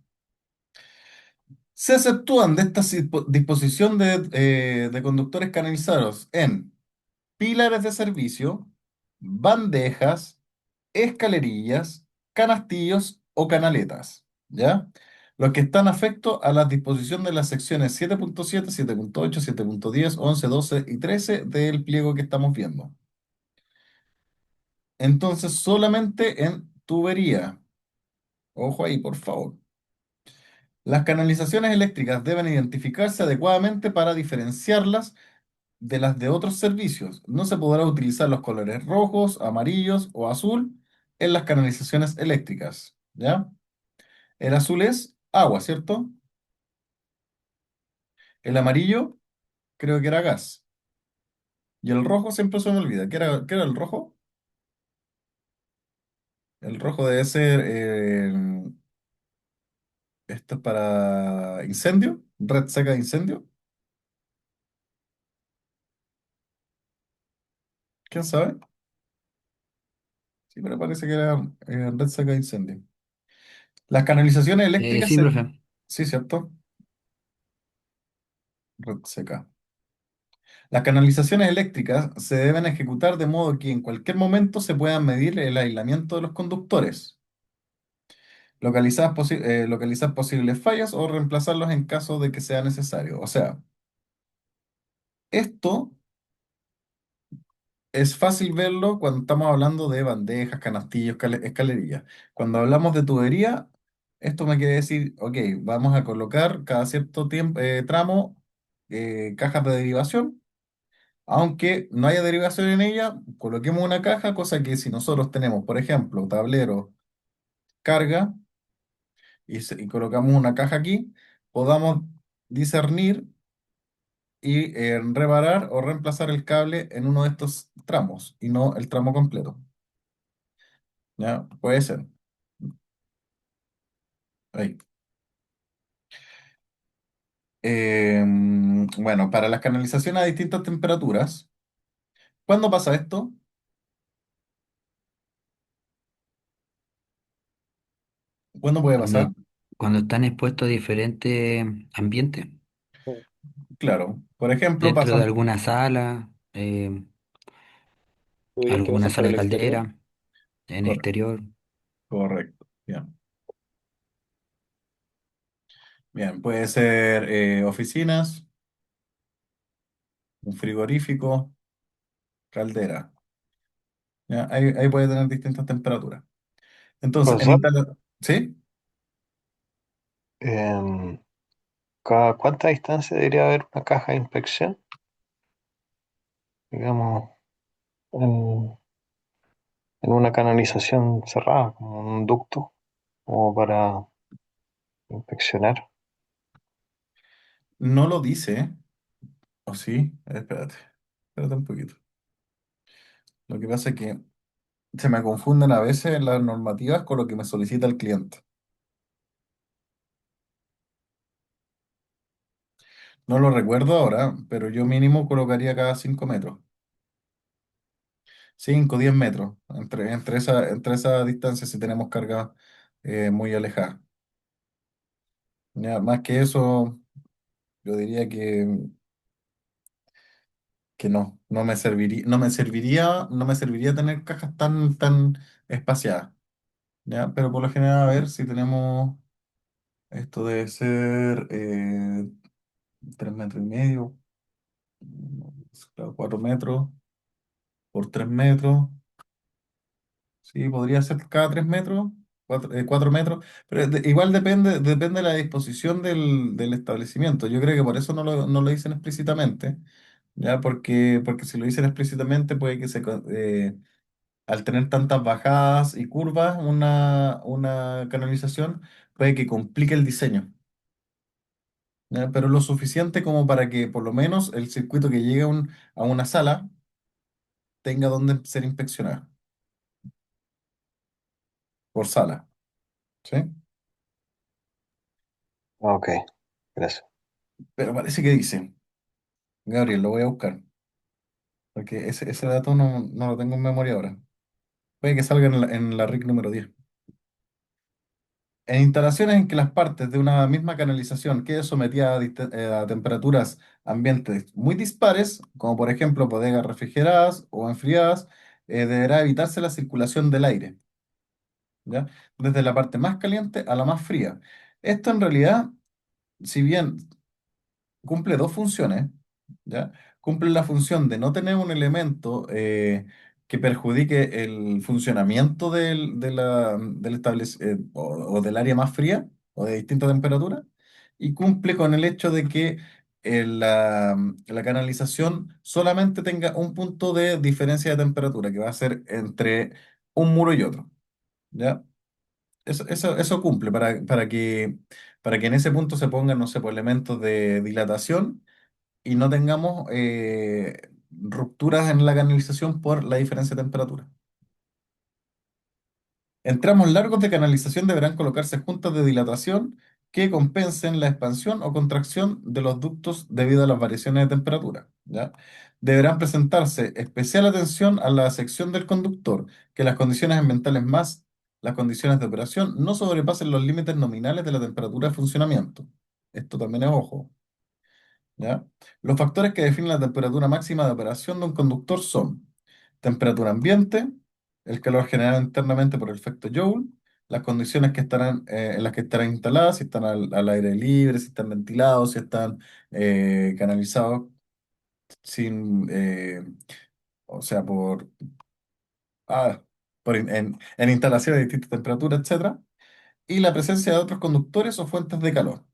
Se exceptúan de esta disposición de conductores canalizados en pilares de servicio, bandejas, escalerillas, canastillos o canaletas, ¿ya? Los que están afectos a la disposición de las secciones 7.7, 7.8, 7.10, 11, 12 y 13 del pliego que estamos viendo. Entonces, solamente en tubería. Ojo ahí, por favor. Las canalizaciones eléctricas deben identificarse adecuadamente para diferenciarlas de las de otros servicios. No se podrá utilizar los colores rojos, amarillos o azul en las canalizaciones eléctricas, ¿ya? El azul es agua, ¿cierto? El amarillo creo que era gas. Y el rojo siempre se me olvida. ¿Qué era el rojo? El rojo debe ser, esto es para incendio, red seca de incendio. ¿Quién sabe? Sí, pero parece que era red seca de incendio. Las canalizaciones eléctricas Sí, profe. Sí, ¿cierto? Red seca. Las canalizaciones eléctricas se deben ejecutar de modo que en cualquier momento se puedan medir el aislamiento de los conductores, localizar posibles fallas o reemplazarlos en caso de que sea necesario. O sea, esto es fácil verlo cuando estamos hablando de bandejas, canastillos, escalerillas. Cuando hablamos de tubería, Esto me quiere decir, ok, vamos a colocar cada cierto tiempo, tramo, cajas de derivación. Aunque no haya derivación en ella, coloquemos una caja, cosa que si nosotros tenemos, por ejemplo, tablero, carga, y colocamos una caja aquí, podamos discernir y reparar o reemplazar el cable en uno de estos tramos y no el tramo completo. ¿Ya? Puede ser. Ahí. Bueno, para las canalizaciones a distintas temperaturas, ¿cuándo pasa esto? ¿Cuándo puede pasar? Cuando, cuando están expuestos a diferentes ambientes, Claro. Por ejemplo, dentro de pasan. alguna sala, ¿Tú dirías que alguna pasan por sala de el exterior? caldera, en Correcto. exterior. Correcto. Bien. Bien, puede ser oficinas, un frigorífico, caldera. ¿Ya? Ahí puede tener distintas temperaturas. Entonces, Profesor, ¿sí? em, ¿cada cuánta distancia debería haber una caja de inspección? Digamos, en, en una canalización cerrada, como un ducto, como para inspeccionar. No lo dice, ¿o sí? Espérate un poquito. Lo que pasa es que se me confunden a veces las normativas con lo que me solicita el cliente. No lo recuerdo ahora, pero yo mínimo colocaría cada 5 metros. 5, 10 metros, entre esa distancia si tenemos carga muy alejada. Ya, más que eso, yo diría que no me serviría tener cajas tan espaciadas, ¿ya? Pero por lo general, a ver si tenemos, esto debe ser 3 metros y medio, claro, 4 metros por 3 metros, sí, podría ser cada 3 metros, 4 metros, pero igual depende de la disposición del establecimiento. Yo creo que por eso no lo dicen explícitamente, ¿ya? Porque si lo dicen explícitamente puede que al tener tantas bajadas y curvas, una canalización puede que complique el diseño, ¿ya? Pero lo suficiente como para que por lo menos el circuito que llegue a una sala tenga donde ser inspeccionado por sala, ¿sí? Ok, gracias. Pero parece que dice, Gabriel, lo voy a buscar, porque ese dato no lo tengo en memoria ahora. Puede que salga en la RIC número 10. En instalaciones en que las partes de una misma canalización quede sometida a temperaturas ambientes muy dispares, como por ejemplo bodegas refrigeradas o enfriadas, deberá evitarse la circulación del aire, ¿ya? Desde la parte más caliente a la más fría. Esto en realidad, si bien cumple dos funciones, ¿ya? Cumple la función de no tener un elemento que perjudique el funcionamiento o del área más fría o de distinta temperatura, y cumple con el hecho de que la canalización solamente tenga un punto de diferencia de temperatura, que va a ser entre un muro y otro, ¿ya? Eso cumple para que en ese punto se pongan, no sé, pues, elementos de dilatación y no tengamos rupturas en la canalización por la diferencia de temperatura. En tramos largos de canalización deberán colocarse juntas de dilatación que compensen la expansión o contracción de los ductos debido a las variaciones de temperatura, ¿ya? Deberán presentarse especial atención a la sección del conductor, que las condiciones ambientales más las condiciones de operación no sobrepasen los límites nominales de la temperatura de funcionamiento. Esto también es ojo. ¿Ya? Los factores que definen la temperatura máxima de operación de un conductor son temperatura ambiente, el calor generado internamente por el efecto Joule, las condiciones en las que estarán instaladas, si están al aire libre, si están ventilados, si están canalizados sin, o sea, ah, en instalaciones de distintas temperaturas, etcétera. y la presencia de otros conductores o fuentes de calor.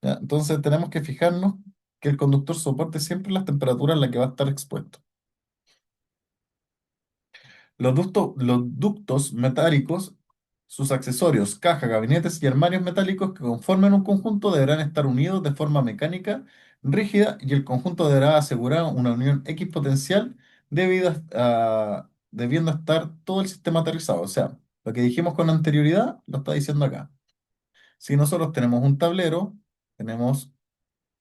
¿Ya? Entonces tenemos que fijarnos que el conductor soporte siempre las temperaturas en las que va a estar expuesto. Los ductos metálicos, sus accesorios, cajas, gabinetes y armarios metálicos que conformen un conjunto deberán estar unidos de forma mecánica, rígida, y el conjunto deberá asegurar una unión equipotencial debiendo estar todo el sistema aterrizado. O sea, lo que dijimos con anterioridad lo está diciendo acá. Si nosotros tenemos un tablero, tenemos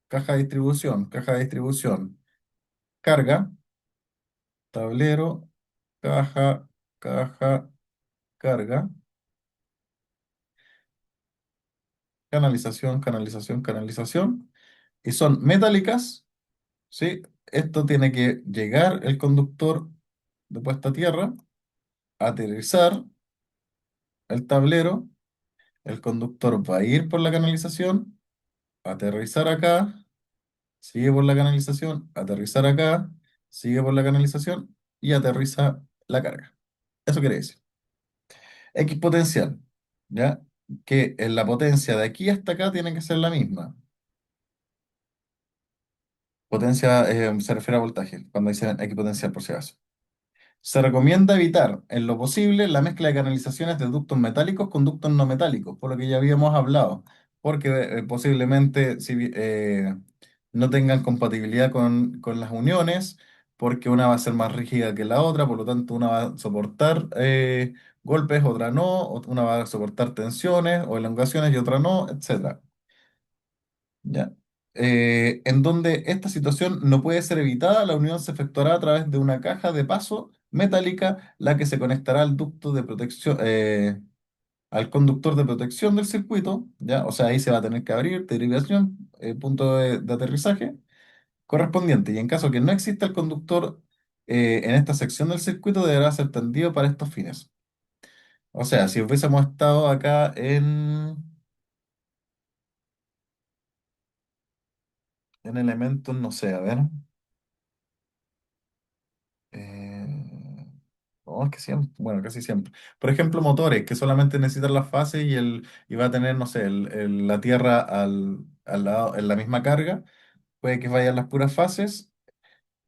caja de distribución, carga, tablero, caja, caja, carga, canalización, canalización, canalización, y son metálicas, ¿sí? Esto tiene que llegar el conductor de puesta a tierra, aterrizar el tablero, el conductor va a ir por la canalización, aterrizar acá, sigue por la canalización, aterrizar acá, sigue por la canalización y aterriza la carga. Eso quiere decir. X potencial, ¿ya? Que en la potencia de aquí hasta acá tiene que ser la misma. Potencia se refiere a voltaje, cuando dicen equipotencial por si acaso. Se recomienda evitar, en lo posible, la mezcla de canalizaciones de ductos metálicos con ductos no metálicos, por lo que ya habíamos hablado, porque posiblemente no tengan compatibilidad con las uniones, porque una va a ser más rígida que la otra, por lo tanto una va a soportar golpes, otra no, una va a soportar tensiones o elongaciones y otra no, etcétera. ¿Ya? En donde esta situación no puede ser evitada, la unión se efectuará a través de una caja de paso metálica, la que se conectará al ducto de protección, al conductor de protección del circuito, ¿ya? O sea, ahí se va a tener que abrir, derivación, punto de aterrizaje correspondiente. Y en caso que no exista el conductor en esta sección del circuito, deberá ser tendido para estos fines. O sea, si hubiésemos estado acá en elementos, no sé, a ver. Eh, no, es que siempre, bueno, casi siempre. Por ejemplo, motores que solamente necesitan las fases y va a tener, no sé, la Tierra al lado, en la misma carga, puede que vayan las puras fases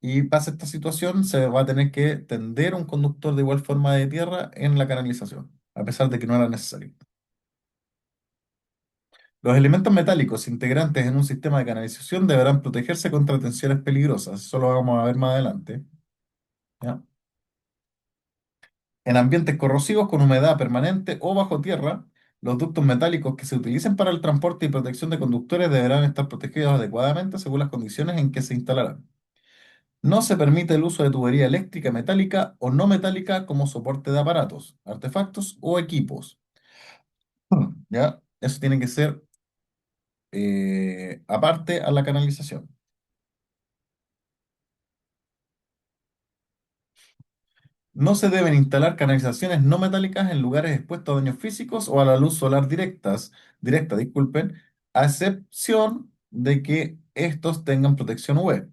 y pase esta situación, se va a tener que tender un conductor de igual forma de tierra en la canalización, a pesar de que no era necesario. Los elementos metálicos integrantes en un sistema de canalización deberán protegerse contra tensiones peligrosas. Eso lo vamos a ver más adelante. ¿Ya? En ambientes corrosivos con humedad permanente o bajo tierra, los ductos metálicos que se utilicen para el transporte y protección de conductores deberán estar protegidos adecuadamente según las condiciones en que se instalarán. No se permite el uso de tubería eléctrica metálica o no metálica como soporte de aparatos, artefactos o equipos. ¿Ya? Eso tiene que ser aparte a la canalización. No se deben instalar canalizaciones no metálicas en lugares expuestos a daños físicos o a la luz solar directa, disculpen, a excepción de que estos tengan protección UV.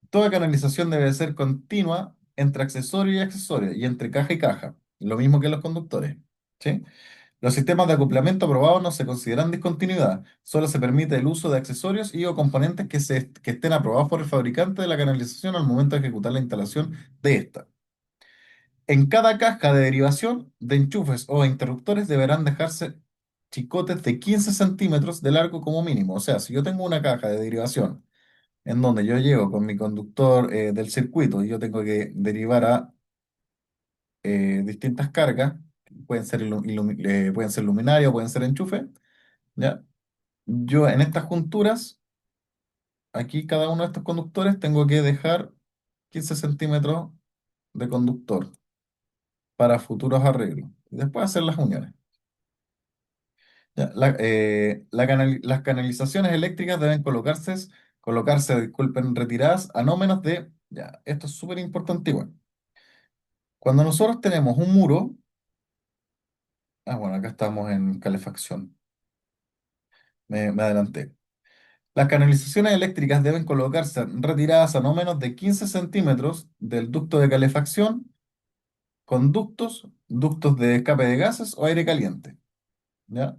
Toda canalización debe ser continua entre accesorio y accesorio y entre caja y caja, lo mismo que los conductores. ¿Sí? Los sistemas de acoplamiento aprobados no se consideran discontinuidad, solo se permite el uso de accesorios y o componentes que estén aprobados por el fabricante de la canalización al momento de ejecutar la instalación de esta. En cada caja de derivación de enchufes o interruptores deberán dejarse chicotes de 15 centímetros de largo como mínimo. O sea, si yo tengo una caja de derivación en donde yo llego con mi conductor del circuito y yo tengo que derivar a distintas cargas, pueden ser luminarias, pueden ser enchufes, ¿ya? Yo en estas junturas, aquí cada uno de estos conductores tengo que dejar 15 centímetros de conductor para futuros arreglos. Y después hacer las uniones. Ya, las canalizaciones eléctricas deben colocarse, disculpen, retiradas a no menos de, ya, esto es súper importante igual. Cuando nosotros tenemos un muro, bueno, acá estamos en calefacción, me adelanté. Las canalizaciones eléctricas deben colocarse retiradas a no menos de 15 centímetros del ducto de calefacción conductos, ductos de escape de gases o aire caliente. ¿Ya?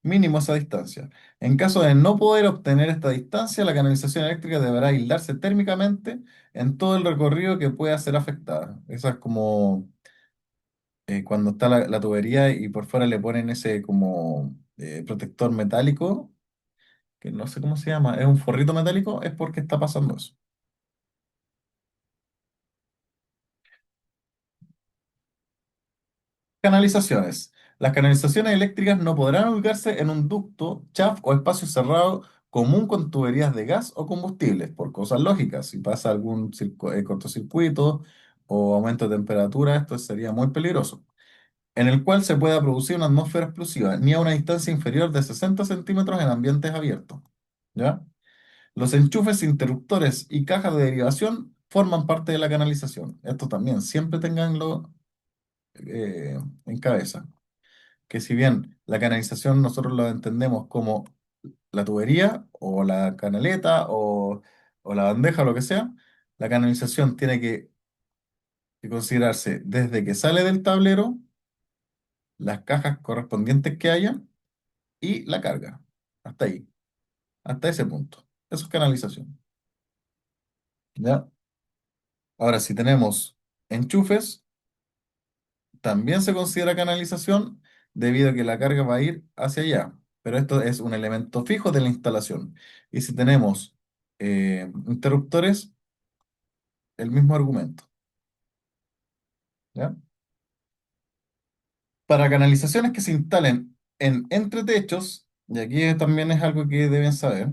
Mínimo esa distancia. En caso de no poder obtener esta distancia, la canalización eléctrica deberá aislarse térmicamente en todo el recorrido que pueda ser afectada. Esa es como cuando está la tubería y por fuera le ponen ese como protector metálico, que no sé cómo se llama, es un forrito metálico, es porque está pasando eso. Canalizaciones. Las canalizaciones eléctricas no podrán ubicarse en un ducto, shaft o espacio cerrado común con tuberías de gas o combustibles, por cosas lógicas. Si pasa algún cortocircuito o aumento de temperatura, esto sería muy peligroso. En el cual se pueda producir una atmósfera explosiva, ni a una distancia inferior de 60 centímetros en ambientes abiertos. ¿Ya? Los enchufes, interruptores y cajas de derivación forman parte de la canalización. Esto también, siempre tenganlo eh, en cabeza que si bien la canalización nosotros lo entendemos como la tubería o la canaleta o la bandeja o lo que sea, la canalización tiene que considerarse desde que sale del tablero, las cajas correspondientes que haya y la carga. Hasta ahí, hasta ese punto. Eso es canalización. ¿Ya? Ahora, si tenemos enchufes, también se considera canalización debido a que la carga va a ir hacia allá, pero esto es un elemento fijo de la instalación. Y si tenemos interruptores, el mismo argumento. ¿Ya? Para canalizaciones que se instalen en entretechos, y aquí también es algo que deben saber,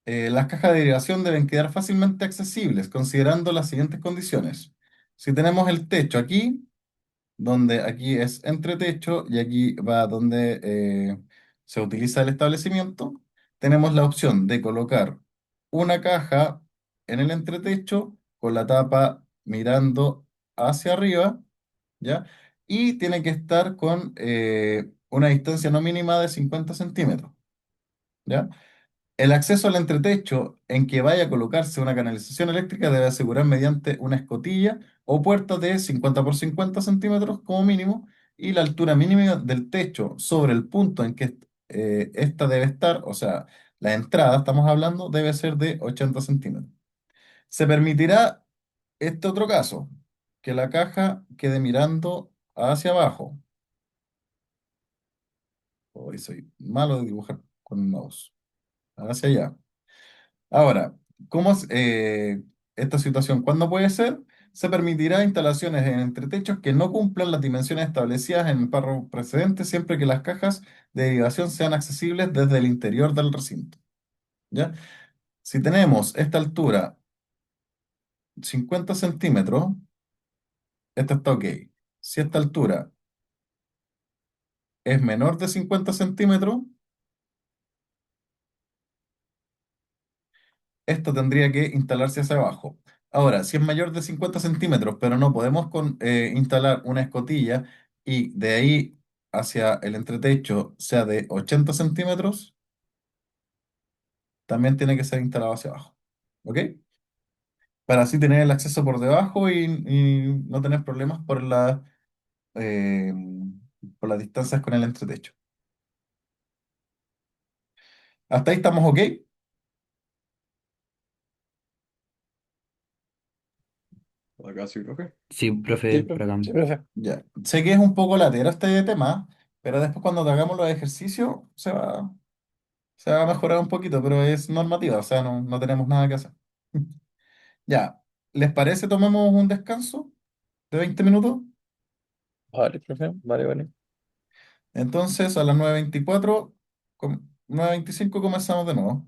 las cajas de derivación deben quedar fácilmente accesibles, considerando las siguientes condiciones. Si tenemos el techo aquí, donde aquí es entretecho y aquí va donde se utiliza el establecimiento, tenemos la opción de colocar una caja en el entretecho con la tapa mirando hacia arriba, ¿ya? Y tiene que estar con una distancia no mínima de 50 centímetros, ¿ya? El acceso al entretecho en que vaya a colocarse una canalización eléctrica debe asegurar mediante una escotilla o puerta de 50 por 50 centímetros como mínimo y la altura mínima del techo sobre el punto en que esta debe estar, o sea, la entrada, estamos hablando, debe ser de 80 centímetros. Se permitirá este otro caso, que la caja quede mirando hacia abajo. Hoy soy malo de dibujar con el mouse. Hacia allá. Ahora, ¿cómo es esta situación? ¿Cuándo puede ser? Se permitirá instalaciones en entretechos que no cumplan las dimensiones establecidas en el párrafo precedente siempre que las cajas de derivación sean accesibles desde el interior del recinto. ¿Ya? Si tenemos esta altura 50 centímetros, esta está ok. Si esta altura es menor de 50 centímetros, esto tendría que instalarse hacia abajo. Ahora, si es mayor de 50 centímetros, pero no podemos instalar una escotilla y de ahí hacia el entretecho sea de 80 centímetros, también tiene que ser instalado hacia abajo. ¿Ok? Para así tener el acceso por debajo y no tener problemas eh, por las distancias con el entretecho. ¿Hasta ahí estamos ok? Acá sí, profe. Sí, Sí, profe, por profe. acá. Sí, profe. Ya. Sé que es un poco latero este tema, pero después cuando hagamos los ejercicios se va a mejorar un poquito, pero es normativa, o sea, no tenemos nada que hacer. Ya, ¿les parece? Tomemos un descanso de 20 minutos. Vale, profe. Vale, vale. Entonces, a las 9:24, 9:25 comenzamos de nuevo.